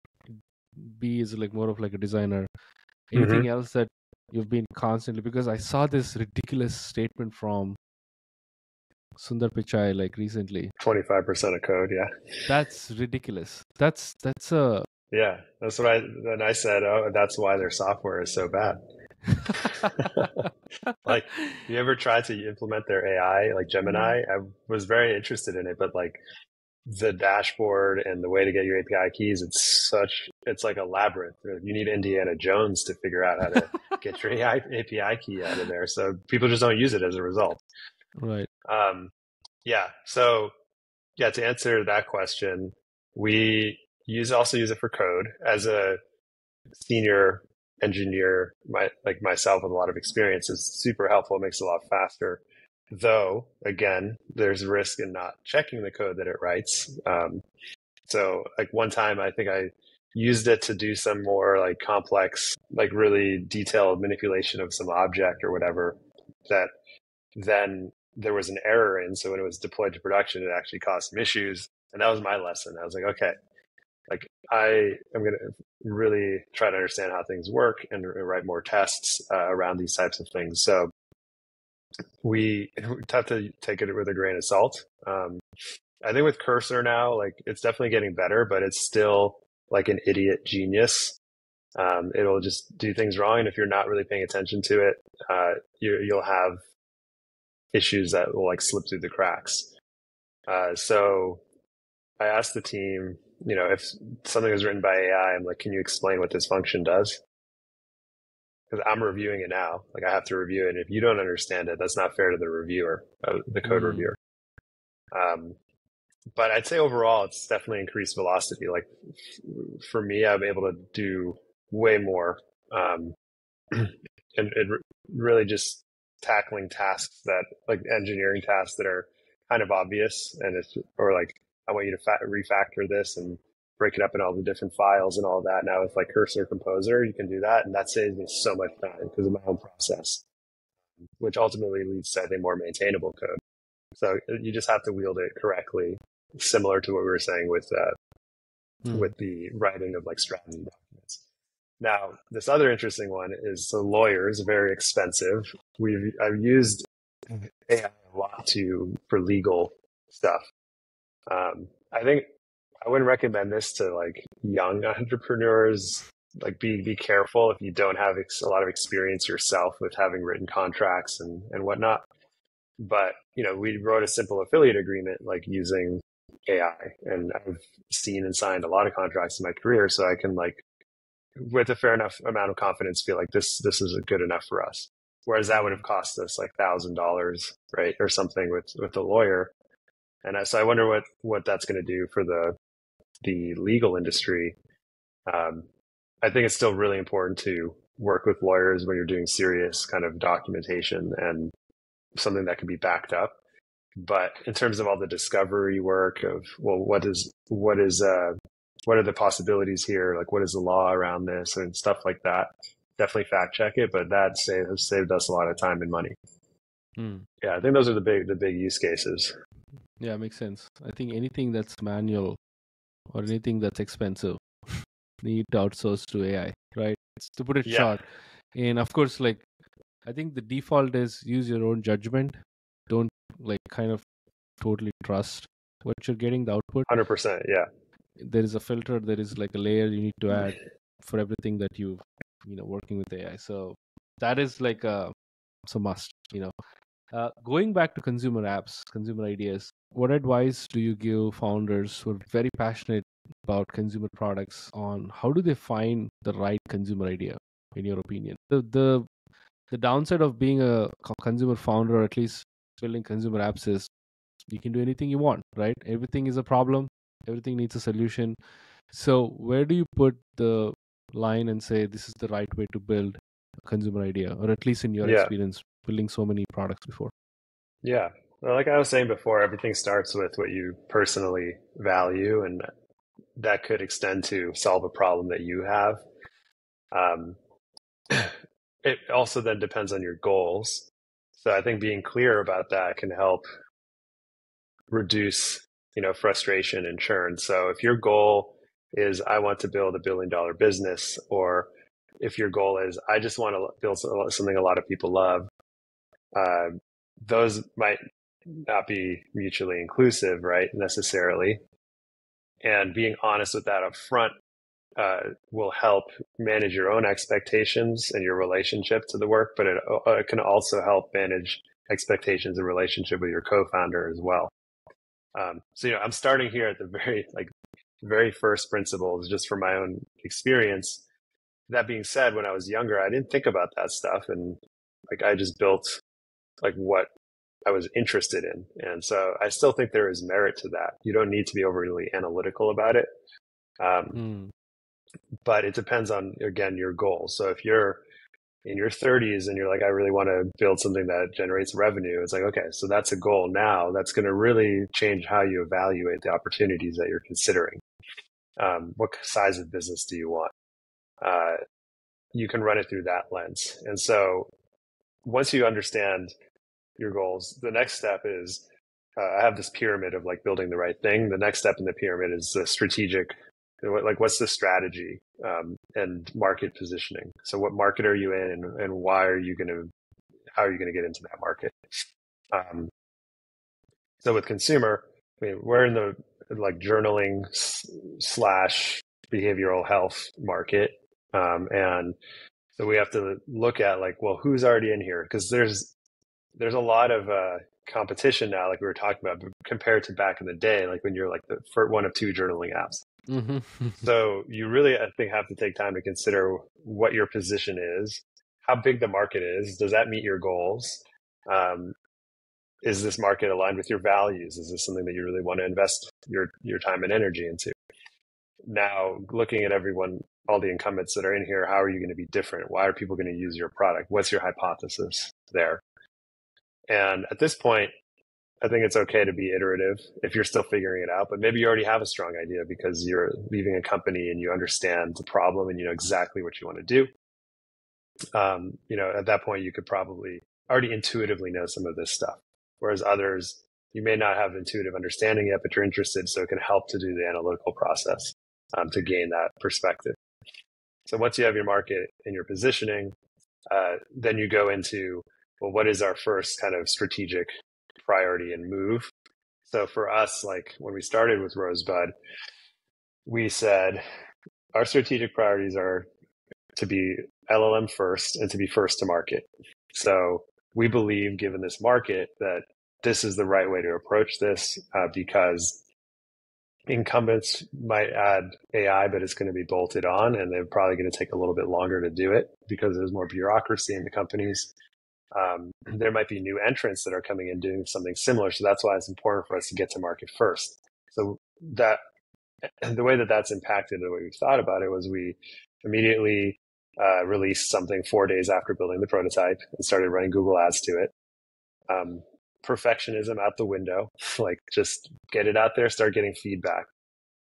B is like more of like a designer. Anything else that you've been constantly, because I saw this ridiculous statement from Sundar Pichai like recently. 25% of code, yeah. That's ridiculous. That's a yeah. That's what I said. Oh, that's why their software is so bad. Like, you ever tried to implement their AI, like Gemini? I was very interested in it, but like the dashboard and the way to get your API keys, it's like a labyrinth. You need Indiana Jones to figure out how to get your API key out of there. So people just don't use it as a result. Right. Yeah. So yeah, to answer that question, we also use it for code. As a senior engineer, like myself with a lot of experience, is super helpful. It makes it a lot faster. Though, again, there's risk in not checking the code that it writes. So like one time, I think I used it to do some more like complex, like really detailed manipulation of some object or whatever, that then there was an error in. So when it was deployed to production, it actually caused some issues. And that was my lesson. I was like, okay, like I am going to really try to understand how things work and write more tests around these types of things. So we have to take it with a grain of salt. I think with Cursor now, like it's definitely getting better, but it's still like an idiot genius. It'll just do things wrong, and if you're not really paying attention to it, you'll have issues that will like slip through the cracks. So I asked the team, if something was written by AI, I'm like, can you explain what this function does? Because I'm reviewing it now. Like I have to review it. And if you don't understand it, that's not fair to the reviewer, the code reviewer. But I'd say overall, it's definitely increased velocity. Like for me, I'm able to do way more. And really just tackling tasks that like engineering tasks that are kind of obvious. And or like, I want you to refactor this and break it up in all the different files and all that. Now with like Cursor Composer, you can do that. And that saves me so much time because of my own process, which ultimately leads to, I think, more maintainable code. So you just have to wield it correctly, similar to what we were saying with the writing of like strategy documents. Now, this other interesting one is the lawyers, very expensive. I've used AI a lot for legal stuff. I think I wouldn't recommend this to like young entrepreneurs. Like be careful if you don't have a lot of experience yourself with having written contracts and whatnot. But, we wrote a simple affiliate agreement, like using AI, and I've seen and signed a lot of contracts in my career. So I can like, with a fair enough amount of confidence, feel like this is good enough for us. Whereas that would have cost us like $1,000, right? Or something with a lawyer. And so I wonder what that's going to do for the legal industry. I think it's still really important to work with lawyers when you're doing serious kind of documentation and something that can be backed up. But in terms of all the discovery work of, well, what are the possibilities here? Like, what is the law around this and stuff like that? Definitely fact check it, but that has saved us a lot of time and money. Yeah, I think those are the big use cases. Yeah, makes sense. I think anything that's manual or anything that's expensive need to outsource to AI, right? To put it short. And of course, like I think the default is use your own judgment. Don't like kind of totally trust what you're getting, the output. 100%, yeah. There is a filter, there is like a layer you need to add for everything that you've, working with AI. So that is like it's a must, Going back to consumer apps, consumer ideas, what advice do you give founders who are very passionate about consumer products on how do they find the right consumer idea, in your opinion? The downside of being a consumer founder, or at least building consumer apps, is you can do anything you want, right? Everything is a problem. Everything needs a solution. So where do you put the line and say this is the right way to build a consumer idea, or at least in your experience building so many products before? Yeah. Well, like I was saying before, everything starts with what you personally value, and that could extend to solve a problem that you have. It also then depends on your goals. So I think being clear about that can help reduce, frustration and churn. So if your goal is I want to build $1 billion business, or if your goal is I just want to build something a lot of people love, those might not be mutually inclusive, right? Necessarily. And being honest with that up front will help manage your own expectations and your relationship to the work, but it can also help manage expectations and relationship with your co-founder as well. So, I'm starting here at the very first principles, just from my own experience. That being said, when I was younger, I didn't think about that stuff. And like, I just built like what I was interested in. And so I still think there is merit to that. You don't need to be overly analytical about it. But it depends on, again, your goals. So if you're in your 30s and you're like, I really want to build something that generates revenue, it's like, okay, so that's a goal now. That's going to really change how you evaluate the opportunities that you're considering. What size of business do you want? You can run it through that lens. And so once you understand your goals, the next step is I have this pyramid of like building the right thing. The next step in the pyramid is the strategic, like what's the strategy and market positioning. So what market are you in, and why are you going to, how are you going to get into that market? So with consumer, I mean, we're in the like journaling slash behavioral health market. And so we have to look at like, well, who's already in here? Because there's a lot of competition now, like we were talking about, compared to back in the day, like when you're like the first one of two journaling apps. So you really, I think, have to take time to consider what your position is, how big the market is. Does that meet your goals? Is this market aligned with your values? Is this something that you really want to invest your time and energy into? Now, looking at everyone, all the incumbents that are in here, how are you going to be different? Why are people going to use your product? What's your hypothesis there? And at this point, I think it's okay to be iterative if you're still figuring it out, but maybe you already have a strong idea because you're leaving a company and you understand the problem and you know exactly what you want to do. At that point, you could probably already intuitively know some of this stuff. Whereas others, you may not have intuitive understanding yet, but you're interested, so it can help to do the analytical process to gain that perspective. So once you have your market and your positioning, then you go into, well, what is our first kind of strategic priority and move? So for us, like when we started with Rosebud, we said our strategic priorities are to be LLM first and to be first to market. So we believe, given this market, that this is the right way to approach this because incumbents might add AI, but it's going to be bolted on, and they're probably going to take a little bit longer to do it because there's more bureaucracy in the companies. There might be new entrants that are coming in doing something similar. So that's why it's important for us to get to market first. So that the way that that's impacted the way we thought about it was we immediately released something 4 days after building the prototype and started running Google ads to it. Perfectionism out the window, like just get it out there, start getting feedback.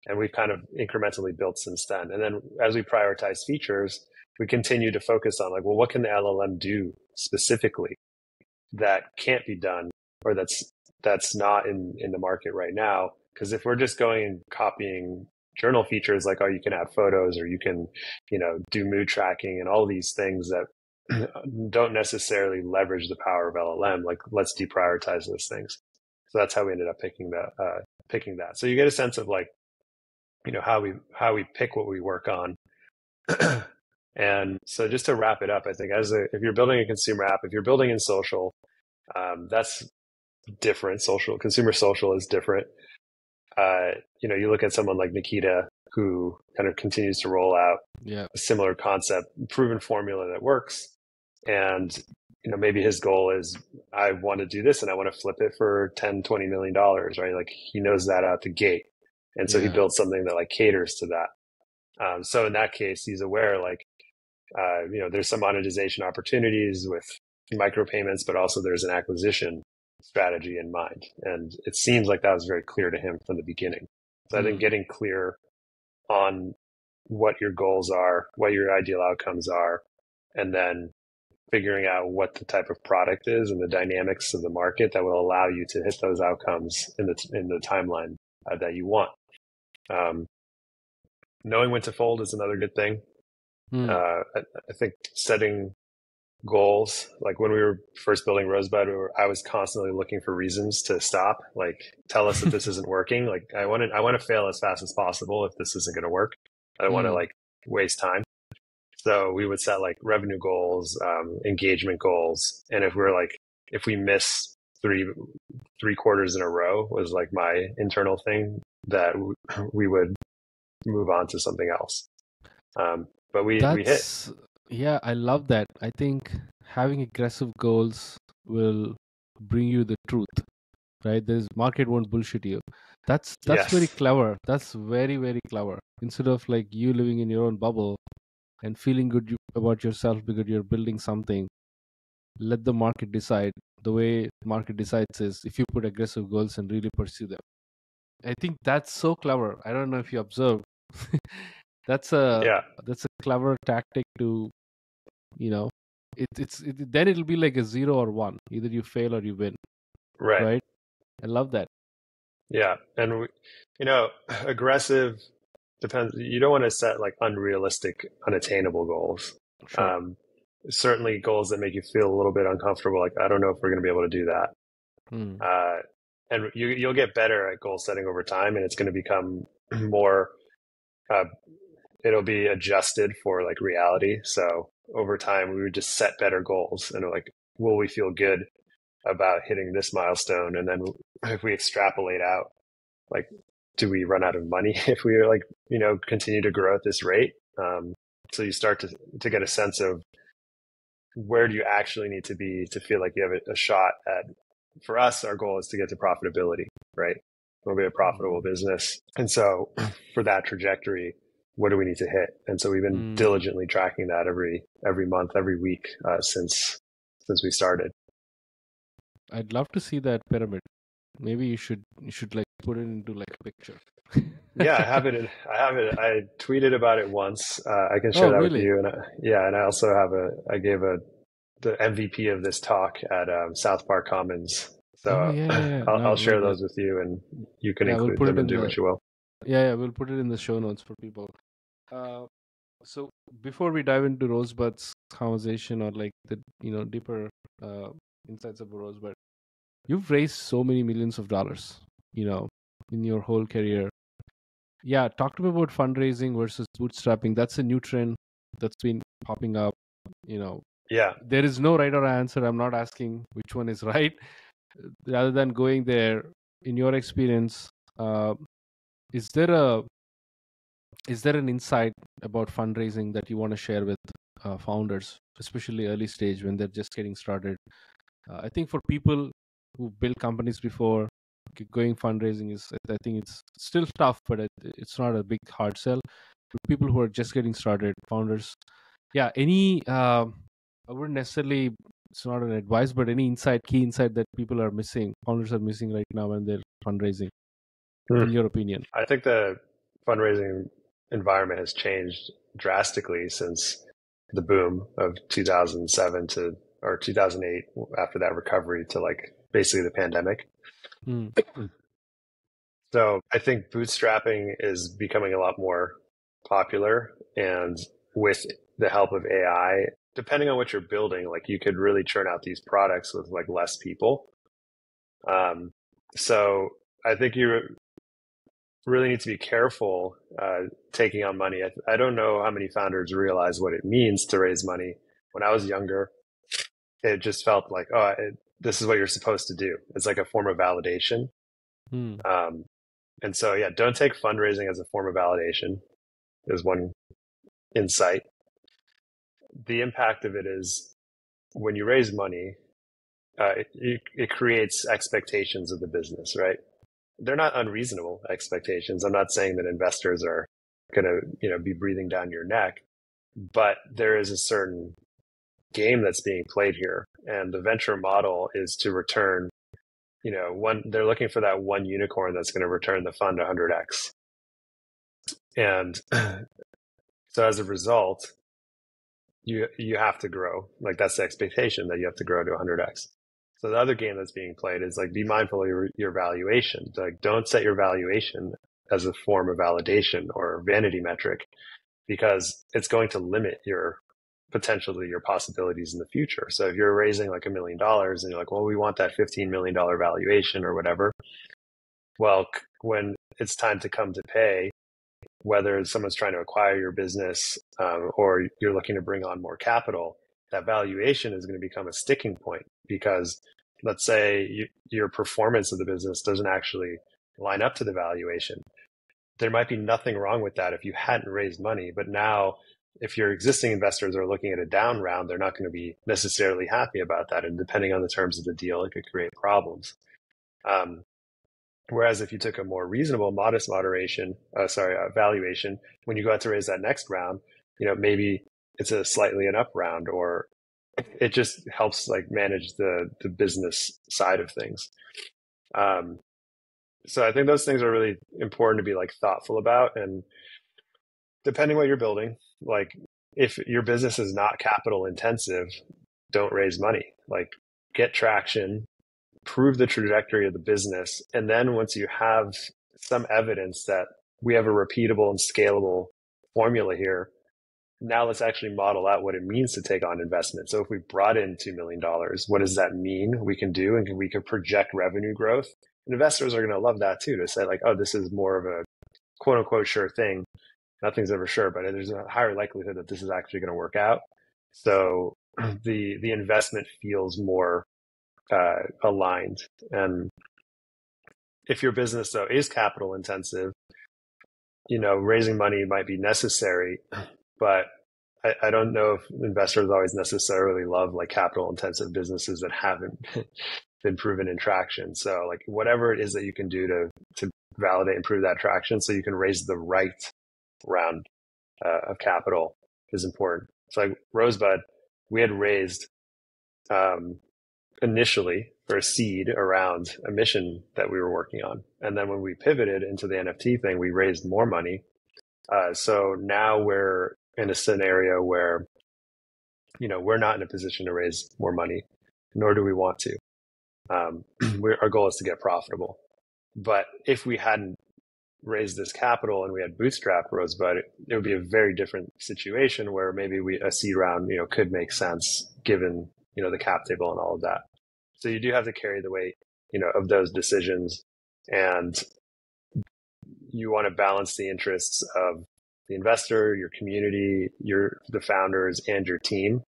And we've kind of incrementally built since then. And then as we prioritize features, we continue to focus on like, well, what can the LLM do specifically that can't be done or that's not in the market right now? Because if we're just going and copying journal features like, oh, you can add photos or you can, do mood tracking and all these things that don't necessarily leverage the power of LLM, like let's deprioritize those things. So that's how we ended up picking that. So you get a sense of like, how we pick what we work on. And so just to wrap it up, I think if you're building a consumer app, if you're building in social, that's different. Consumer social is different. You look at someone like Nikita, who kind of continues to roll out a similar concept, proven formula that works. And, maybe his goal is, I want to do this and I want to flip it for $10, $20 million, right? Like he knows that out the gate. And so he builds something that like caters to that. So in that case, he's aware, like, there's some monetization opportunities with micropayments, but also there's an acquisition strategy in mind. And it seems like that was very clear to him from the beginning. So I think getting clear on what your goals are, what your ideal outcomes are, and then figuring out what the type of product is and the dynamics of the market that will allow you to hit those outcomes in the timeline that you want. Knowing when to fold is another good thing. I think setting goals, like when we were first building Rosebud, I was constantly looking for reasons to stop, like tell us that this isn't working. Like I want to fail as fast as possible if this isn't going to work. I don't want to like waste time. So we would set like revenue goals, engagement goals. And if we miss three quarters in a row was like my internal thing, that we would move on to something else. But we hit. Yeah, I love that. I think having aggressive goals will bring you the truth, right? There's market won't bullshit you. That's very clever. That's very, very clever. Instead of like you living in your own bubble and feeling good about yourself because you're building something, let the market decide. The way the market decides is if you put aggressive goals and really pursue them. I think that's so clever. I don't know if you observe. That's a clever tactic to, then it'll be like a 0 or 1. Either you fail or you win, Right. right? I love that. Yeah. And, aggressive depends. You don't want to set like unrealistic, unattainable goals. Sure. Certainly goals that make you feel a little bit uncomfortable. Like, I don't know if we're going to be able to do that. Hmm. And you'll get better at goal setting over time, and it's going to become more, it'll be adjusted for like reality. So over time, we would just set better goals and like, will we feel good about hitting this milestone? And then if we extrapolate out, like, do we run out of money if we like, continue to grow at this rate? So you start to get a sense of where do you actually need to be to feel like you have a shot at. For us, our goal is to get to profitability, right? We'll be a profitable business. And so for that trajectory, what do we need to hit? And so we've been diligently tracking that every month, every week, since we started. I'd love to see that pyramid. Maybe you should like put it into like a picture. Yeah, I have it. I tweeted about it once. I can share that really? with you. And I also I gave the MVP of this talk at South Park Commons. So I'll share those with you, and you can include them and do what you will. Yeah, we'll put it in the show notes for people. So before we dive into Rosebud's conversation or like the deeper insights of Rosebud, you've raised so many millions of dollars, in your whole career. Yeah, talk to me about fundraising versus bootstrapping. That's a new trend that's been popping up. Yeah, there is no right or answer. I'm not asking which one is right. Rather than going there, in your experience, is there an insight about fundraising that you want to share with founders, especially early stage when they're just getting started? I think for people who built companies before, going fundraising I think it's still tough, but it's not a big hard sell. For people who are just getting started, founders, any I wouldn't necessarily, it's not an advice, but any key insight that founders are missing right now when they're fundraising, in your opinion? I think the fundraising environment has changed drastically since the boom of 2007 or 2008, after that recovery, to like basically the pandemic. So I think bootstrapping is becoming a lot more popular, and with the help of AI, depending on what you're building, like you could really churn out these products with like less people. So I think you really need to be careful taking on money. I don't know how many founders realize what it means to raise money. When I was younger, it just felt like, this is what you're supposed to do. It's like a form of validation. And so, don't take fundraising as a form of validation, is one insight. The impact of it is when you raise money, it creates expectations of the business, right? They're not unreasonable expectations. I'm not saying that investors are going to, be breathing down your neck, but there is a certain game that's being played here. And the venture model is to return, they're looking for that one unicorn that's going to return the fund 100x. And so as a result, you have to grow. Like, that's the expectation, that you have to grow to 100x. So the other game that's being played is like, be mindful of your valuation. Like, don't set your valuation as a form of validation or vanity metric, because it's going to limit your potentially your possibilities in the future. So if you're raising like $1 million and you're like, well, we want that $15 million valuation or whatever. Well, when it's time to come to pay, whether someone's trying to acquire your business or you're looking to bring on more capital, that valuation is going to become a sticking point, because let's say your performance of the business doesn't actually line up to the valuation. There might be nothing wrong with that if you hadn't raised money, but now if your existing investors are looking at a down round, they're not going to be necessarily happy about that. And depending on the terms of the deal, it could create problems. Whereas if you took a more reasonable, modest valuation, when you go out to raise that next round, maybe it's a slightly an up round, or it just helps like manage the business side of things. So I think those things are really important to be like thoughtful about. And depending what you're building, like if your business is not capital intensive, don't raise money. Like, get traction, prove the trajectory of the business. And then once you have some evidence that we have a repeatable and scalable formula here, now let's actually model out what it means to take on investment. So if we brought in $2 million, what does that mean we can do? And we can project revenue growth. And investors are going to love that too, to say like, oh, this is more of a quote unquote sure thing. Nothing's ever sure, but there's a higher likelihood that this is actually going to work out. So the investment feels more aligned. And if your business though is capital intensive, raising money might be necessary, but I don't know if investors always necessarily love like capital intensive businesses that haven't been proven in traction. So like whatever it is that you can do to validate and prove that traction so you can raise the right round of capital is important. So like Rosebud, we had raised initially for a seed around a mission that we were working on. And then when we pivoted into the NFT thing, we raised more money. So now we're in a scenario where, we're not in a position to raise more money, nor do we want to. Our goal is to get profitable. But if we hadn't raised this capital and we had bootstrapped Rosebud, it would be a very different situation where maybe a seed round, could make sense given, the cap table and all of that. So you do have to carry the weight, of those decisions, and you want to balance the interests of the investor, your community, the founders, and your team.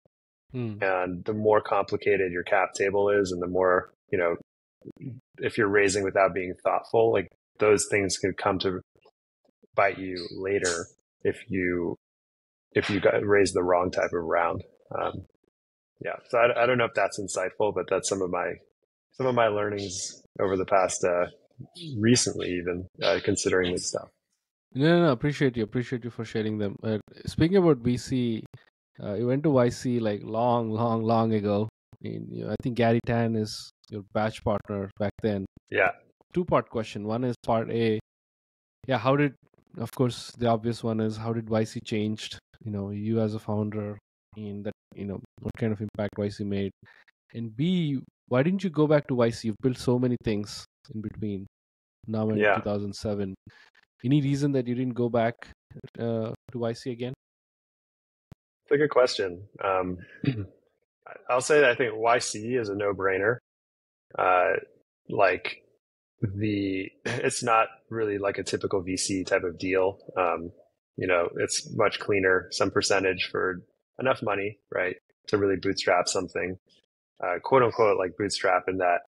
And the more complicated your cap table is, and the more, if you're raising without being thoughtful, like those things can come to bite you later if you raise the wrong type of round. So I don't know if that's insightful, but that's some of my learnings over the past recently, even considering this stuff. No, appreciate you for sharing them. Speaking about VC, you went to YC like long ago. I think Gary Tan is your batch partner back then. Yeah. 2-part question. One is part A. Yeah, of course, the obvious one is how did YC changed, you as a founder, in that, what kind of impact YC made? And B, why didn't you go back to YC? You've built so many things in between now and 2007. Any reason that you didn't go back to YC again? It's a good question. I'll say that I think YC is a no-brainer. It's not really like a typical VC type of deal. It's much cleaner, some percentage for enough money, right, to really bootstrap something, quote unquote, like bootstrap, in that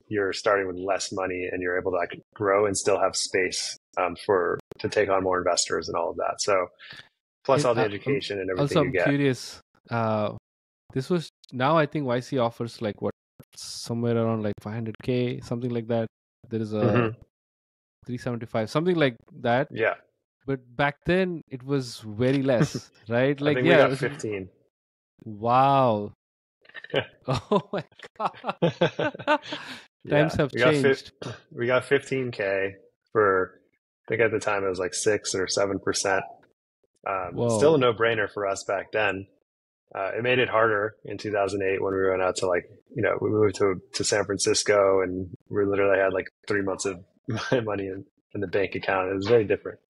you're starting with less money and you're able to like grow and still have space to take on more investors and all of that. So plus all the education and everything you get. Also, I'm curious. This was now I think YC offers like what, somewhere around like 500K, something like that. There is a 375, something like that. Yeah. But back then it was very less, right? Like, I think we got 15. Wow. Oh my God. Times have changed. We got 15K for, I think at the time it was like 6 or 7%. Still a no-brainer for us back then. It made it harder in 2008 when we went out to we moved to San Francisco, and we literally had like 3 months of money in the bank account. It was very different.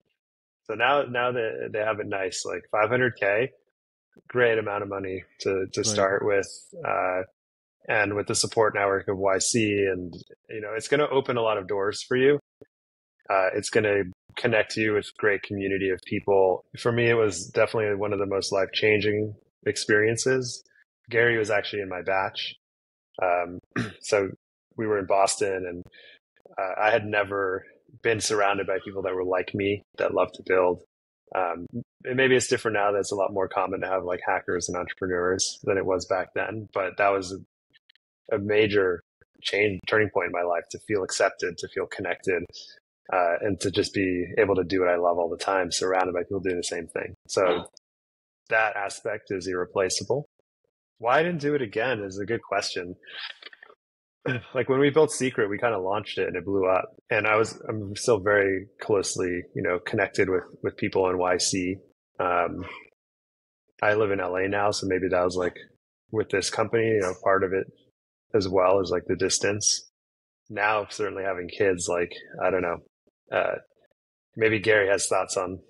So now that they have it nice, like 500K, great amount of money to start with. And with the support network of YC, and, it's going to open a lot of doors for you. It's going to connect you with a great community of people. For me, it was definitely one of the most life-changing experiences. Gary was actually in my batch. So we were in Boston, and I had never been surrounded by people that were like me, that love to build. And maybe it's different now. That's a lot more common to have like hackers and entrepreneurs than it was back then. But that was a major turning point in my life, to feel accepted, to feel connected, and to just be able to do what I love all the time, surrounded by people doing the same thing. So that aspect is irreplaceable. Why I didn't do it again is a good question. Like when we built Secret, we kind of launched it and it blew up. And I'm still very closely, connected with people in YC. I live in LA now, so maybe that was like with this company, part of it as well is like the distance. Now, certainly having kids, like, I don't know, maybe Gary has thoughts on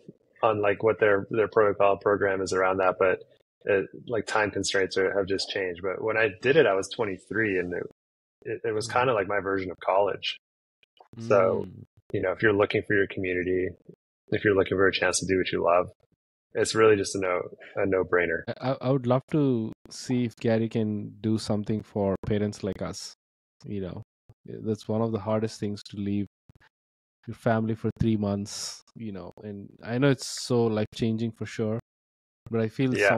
like what their protocol program is around that, but like time constraints have just changed. But when I did it, I was 23, and it was kind of like my version of college. So, if you're looking for your community, if you're looking for a chance to do what you love, it's really just a no-brainer. I would love to see if Gary can do something for parents like us. That's one of the hardest things, to leave your family for 3 months, and I know it's so life-changing for sure, but I feel Yeah.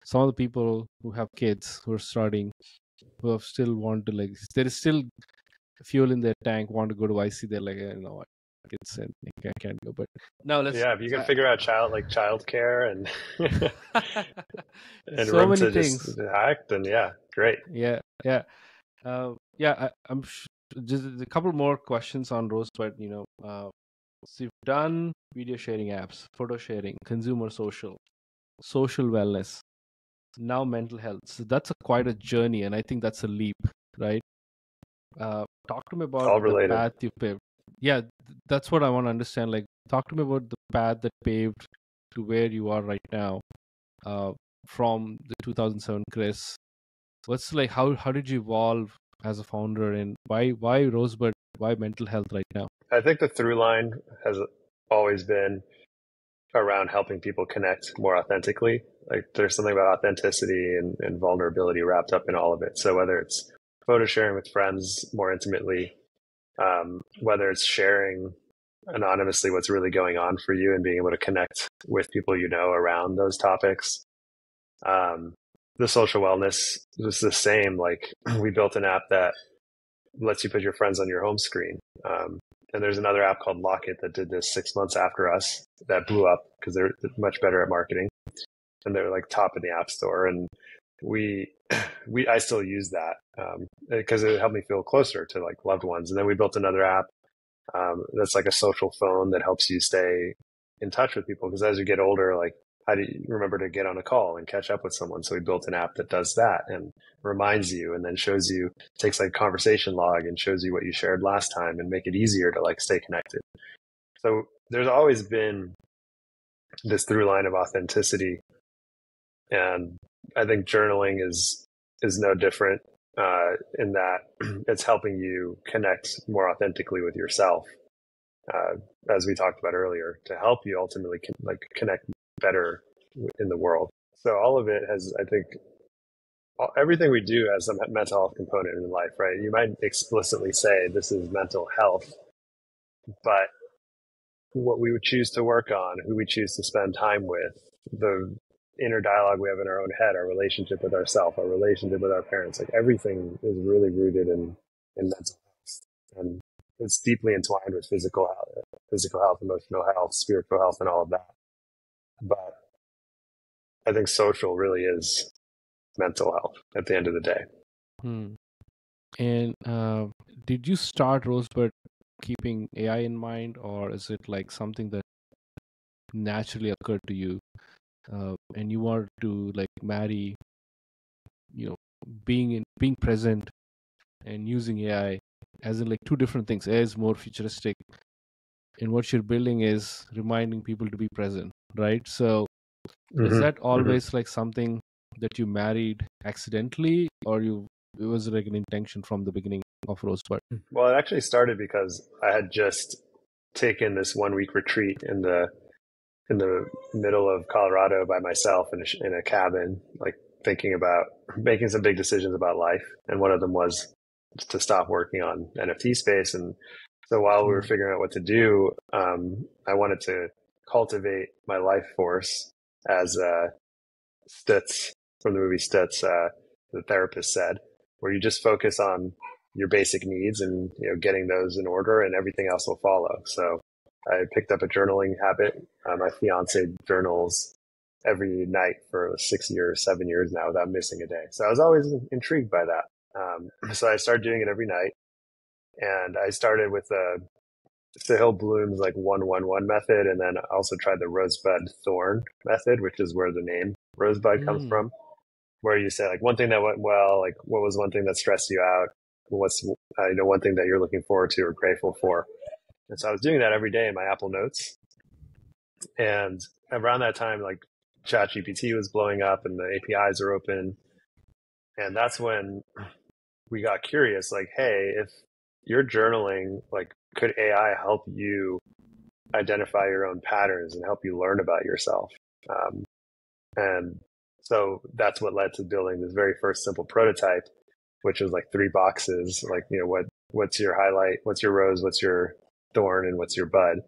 some of the people who have kids who are starting, who have still want to, like, there is still fuel in their tank, want to go to YC, they're like, what, kids, and I can't go. But now let's, if you can figure out childcare and and so room many to things. just act, then great. I'm just a couple more questions on Rosebud. So you've done video sharing apps, photo sharing, consumer social wellness, now mental health. So that's quite a journey, and I think that's a leap, right? Talk to me about All the related. path you paved. Yeah, that's what I want to understand. Like, talk to me about the path that paved to where you are right now, from the 2007 Chris. What's like, how did you evolve as a founder, and why Rosebud, why mental health right now? I think the through line has always been around helping people connect more authentically. Like, there's something about authenticity and vulnerability wrapped up in all of it. So whether it's photo sharing with friends more intimately, whether it's sharing anonymously what's really going on for you and being able to connect with people around those topics. The social wellness was the same. Like, we built an app that lets you put your friends on your home screen. And there's another app called Locket that did this 6 months after us, that blew up because they're much better at marketing, and they're like top in the app store. And I still use that because it helped me feel closer to like loved ones. And then we built another app that's like a social phone that helps you stay in touch with people, because as you get older, like, how do you remember to get on a call and catch up with someone? So we built an app that does that and reminds you, and then shows you, takes like conversation log and shows you what you shared last time, and make it easier to like stay connected. So there's always been this through line of authenticity, and I think journaling is no different in that it's helping you connect more authentically with yourself, as we talked about earlier, to help you ultimately connect better in the world. So all of it has, I think, everything we do has a mental health component in life, right? You might explicitly say this is mental health, but what we would choose to work on, who we choose to spend time with, the inner dialogue we have in our own head, our relationship with ourselves, our relationship with our parents, like, everything is really rooted in mental health. And it's deeply entwined with physical health, emotional health, spiritual health, and all of that. But I think social really is mental health at the end of the day. And did you start Rosebud keeping AI in mind, or is it like something that naturally occurred to you, and you wanted to like marry, being present and using AI, as in like two different things? AI is more futuristic, and what you're building is reminding people to be present, right? So was that always like something that you married accidentally, or it was like an intention from the beginning of Rosebud? Well, it actually started because I had just taken this 1-week retreat in the middle of Colorado by myself in a cabin, like, thinking about making some big decisions about life. And one of them was to stop working on NFT space. And so while we were figuring out what to do, I wanted to cultivate my life force, as Stutz from the movie Stutz, the therapist, said, where you just focus on your basic needs and getting those in order, and everything else will follow. So I picked up a journaling habit. My fiance journals every night for 7 years now without missing a day. So I was always intrigued by that. So I started doing it every night, and I started with Sahil Bloom's like 1-1-1 method, and then I also tried the Rosebud Thorn method, which is where the name Rosebud comes from. where you say like one thing that went well, like what was one thing that stressed you out? What's one thing that you're looking forward to or grateful for? And so I was doing that every day in my Apple Notes. And around that time, like ChatGPT was blowing up and the APIs are open. And that's when we got curious, like, hey, if you're journaling, like, could AI help you identify your own patterns and help you learn about yourself? And so that's what led to building this very first simple prototype, which was like 3 boxes, like, what's your highlight, what's your rose, what's your thorn, and what's your bud.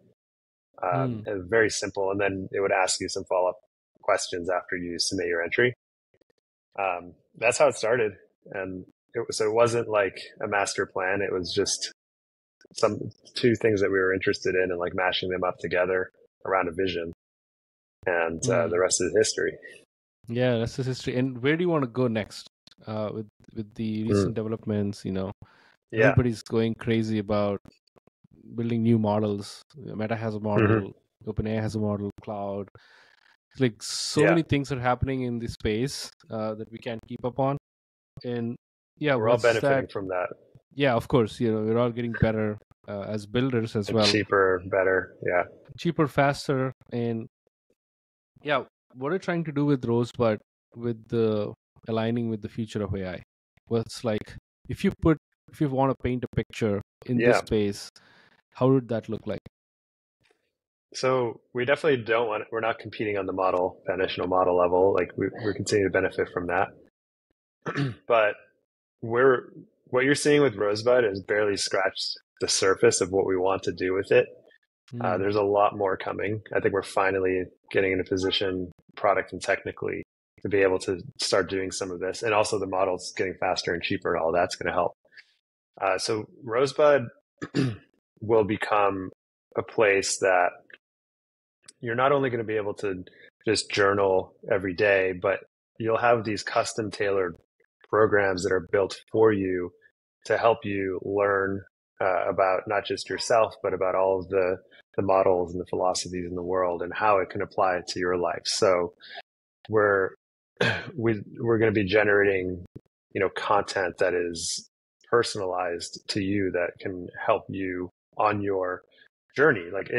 And very simple. And then it would ask you some follow-up questions after you submit your entry. That's how it started. And so it wasn't like a master plan. It was just two things that we were interested in and like mashing them up together around a vision. And the rest is history. Yeah, that's the history. And where do you want to go next with the recent developments? Everybody's going crazy about building new models. Meta has a model, OpenAI has a model, cloud. Like many things are happening in this space that we can't keep up on. And we're all benefiting from that. Yeah, of course. We're all getting better as builders as well. Cheaper, better. Yeah. Cheaper, faster. And yeah, what are you trying to do with Rosebud with the aligning with the future of AI? What's like, if you want to paint a picture in this space, how would that look like? So we definitely we're not competing on the foundational model level. Like we're continuing to benefit from that. But what you're seeing with Rosebud is barely scratched the surface of what we want to do with it. There's a lot more coming. I think we're finally getting in a position, product and technically, to be able to start doing some of this. And also the model's getting faster and cheaper, and all that's going to help. So Rosebud will become a place that you're not only going to be able to just journal every day, but you'll have these custom tailored programs that are built for you to help you learn about not just yourself, but about all of the models and the philosophies in the world and how it can apply to your life. So we're going to be generating, content that is personalized to you that can help you on your journey. Like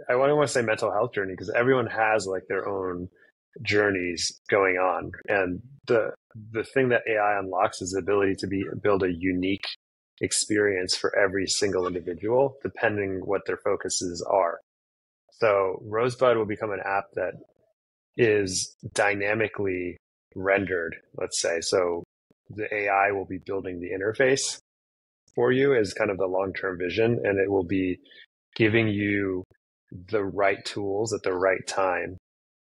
I don't want to say mental health journey, because everyone has like their own journeys going on. And the thing that AI unlocks is the ability to build a unique experience for every single individual, depending what their focuses are. So Rosebud will become an app that is dynamically rendered, let's say. So the AI will be building the interface for you as kind of the long-term vision, and it will be giving you the right tools at the right time.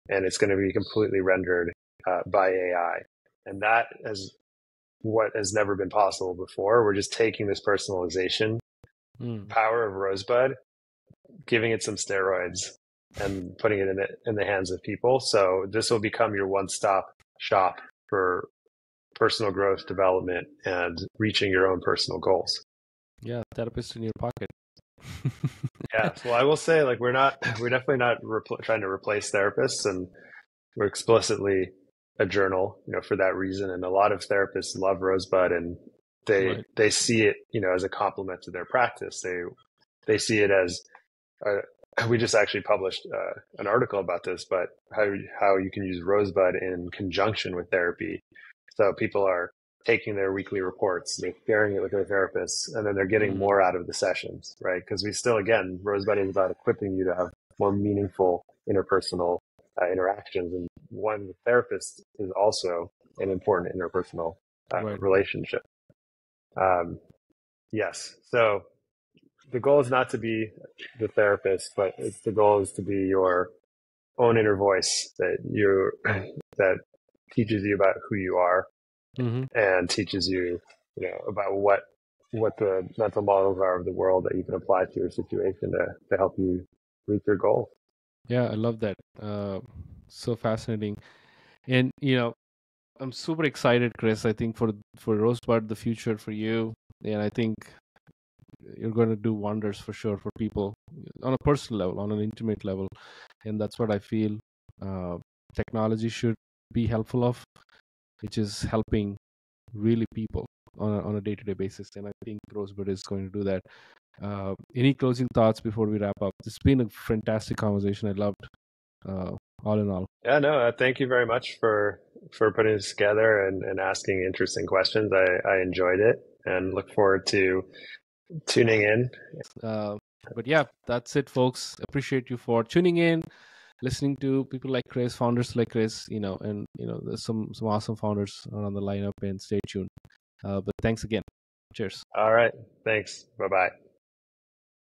And it's going to be completely rendered by AI. And that is what has never been possible before. We're just taking this personalization power of Rosebud, giving it some steroids, and putting it in the hands of people. So this will become your one-stop shop for personal growth, development, and reaching your own personal goals. Yeah, therapist in your pocket. Yeah. Well, I will say, like, we're definitely not trying to replace therapists, and we're explicitly a journal, for that reason. And a lot of therapists love Rosebud, and they see it, as a complement to their practice. They see it as we just actually published an article about this, but how you can use Rosebud in conjunction with therapy. So people are taking their weekly reports, they're sharing it with their therapists, and then they're getting more out of the sessions, right? Because we still, again, Rosebud is about equipping you to have more meaningful interpersonal interactions. And one therapist is also an important interpersonal relationship. Yes. So the goal is not to be the therapist, but the goal is to be your own inner voice that teaches you about who you are, and teaches you, about what the mental models are of the world that you can apply to your situation to help you reach your goal. Yeah, I love that. So fascinating. And, I'm super excited, Chris. I think for Rosebud, the future for you, and I think you're going to do wonders for sure for people on a personal level, on an intimate level. And that's what I feel technology should be helpful of. which is helping really people on a day-to-day basis. And I think Rosebud is going to do that. Any closing thoughts before we wrap up? It's been a fantastic conversation. I loved all in all. Yeah, no, thank you very much for putting this together and asking interesting questions. I enjoyed it and look forward to tuning in. But yeah, that's it, folks. Appreciate you for tuning in, listening to people like Chris, founders like Chris, and there's some awesome founders on the lineup, and stay tuned. But thanks again. Cheers. All right. Thanks. Bye-bye.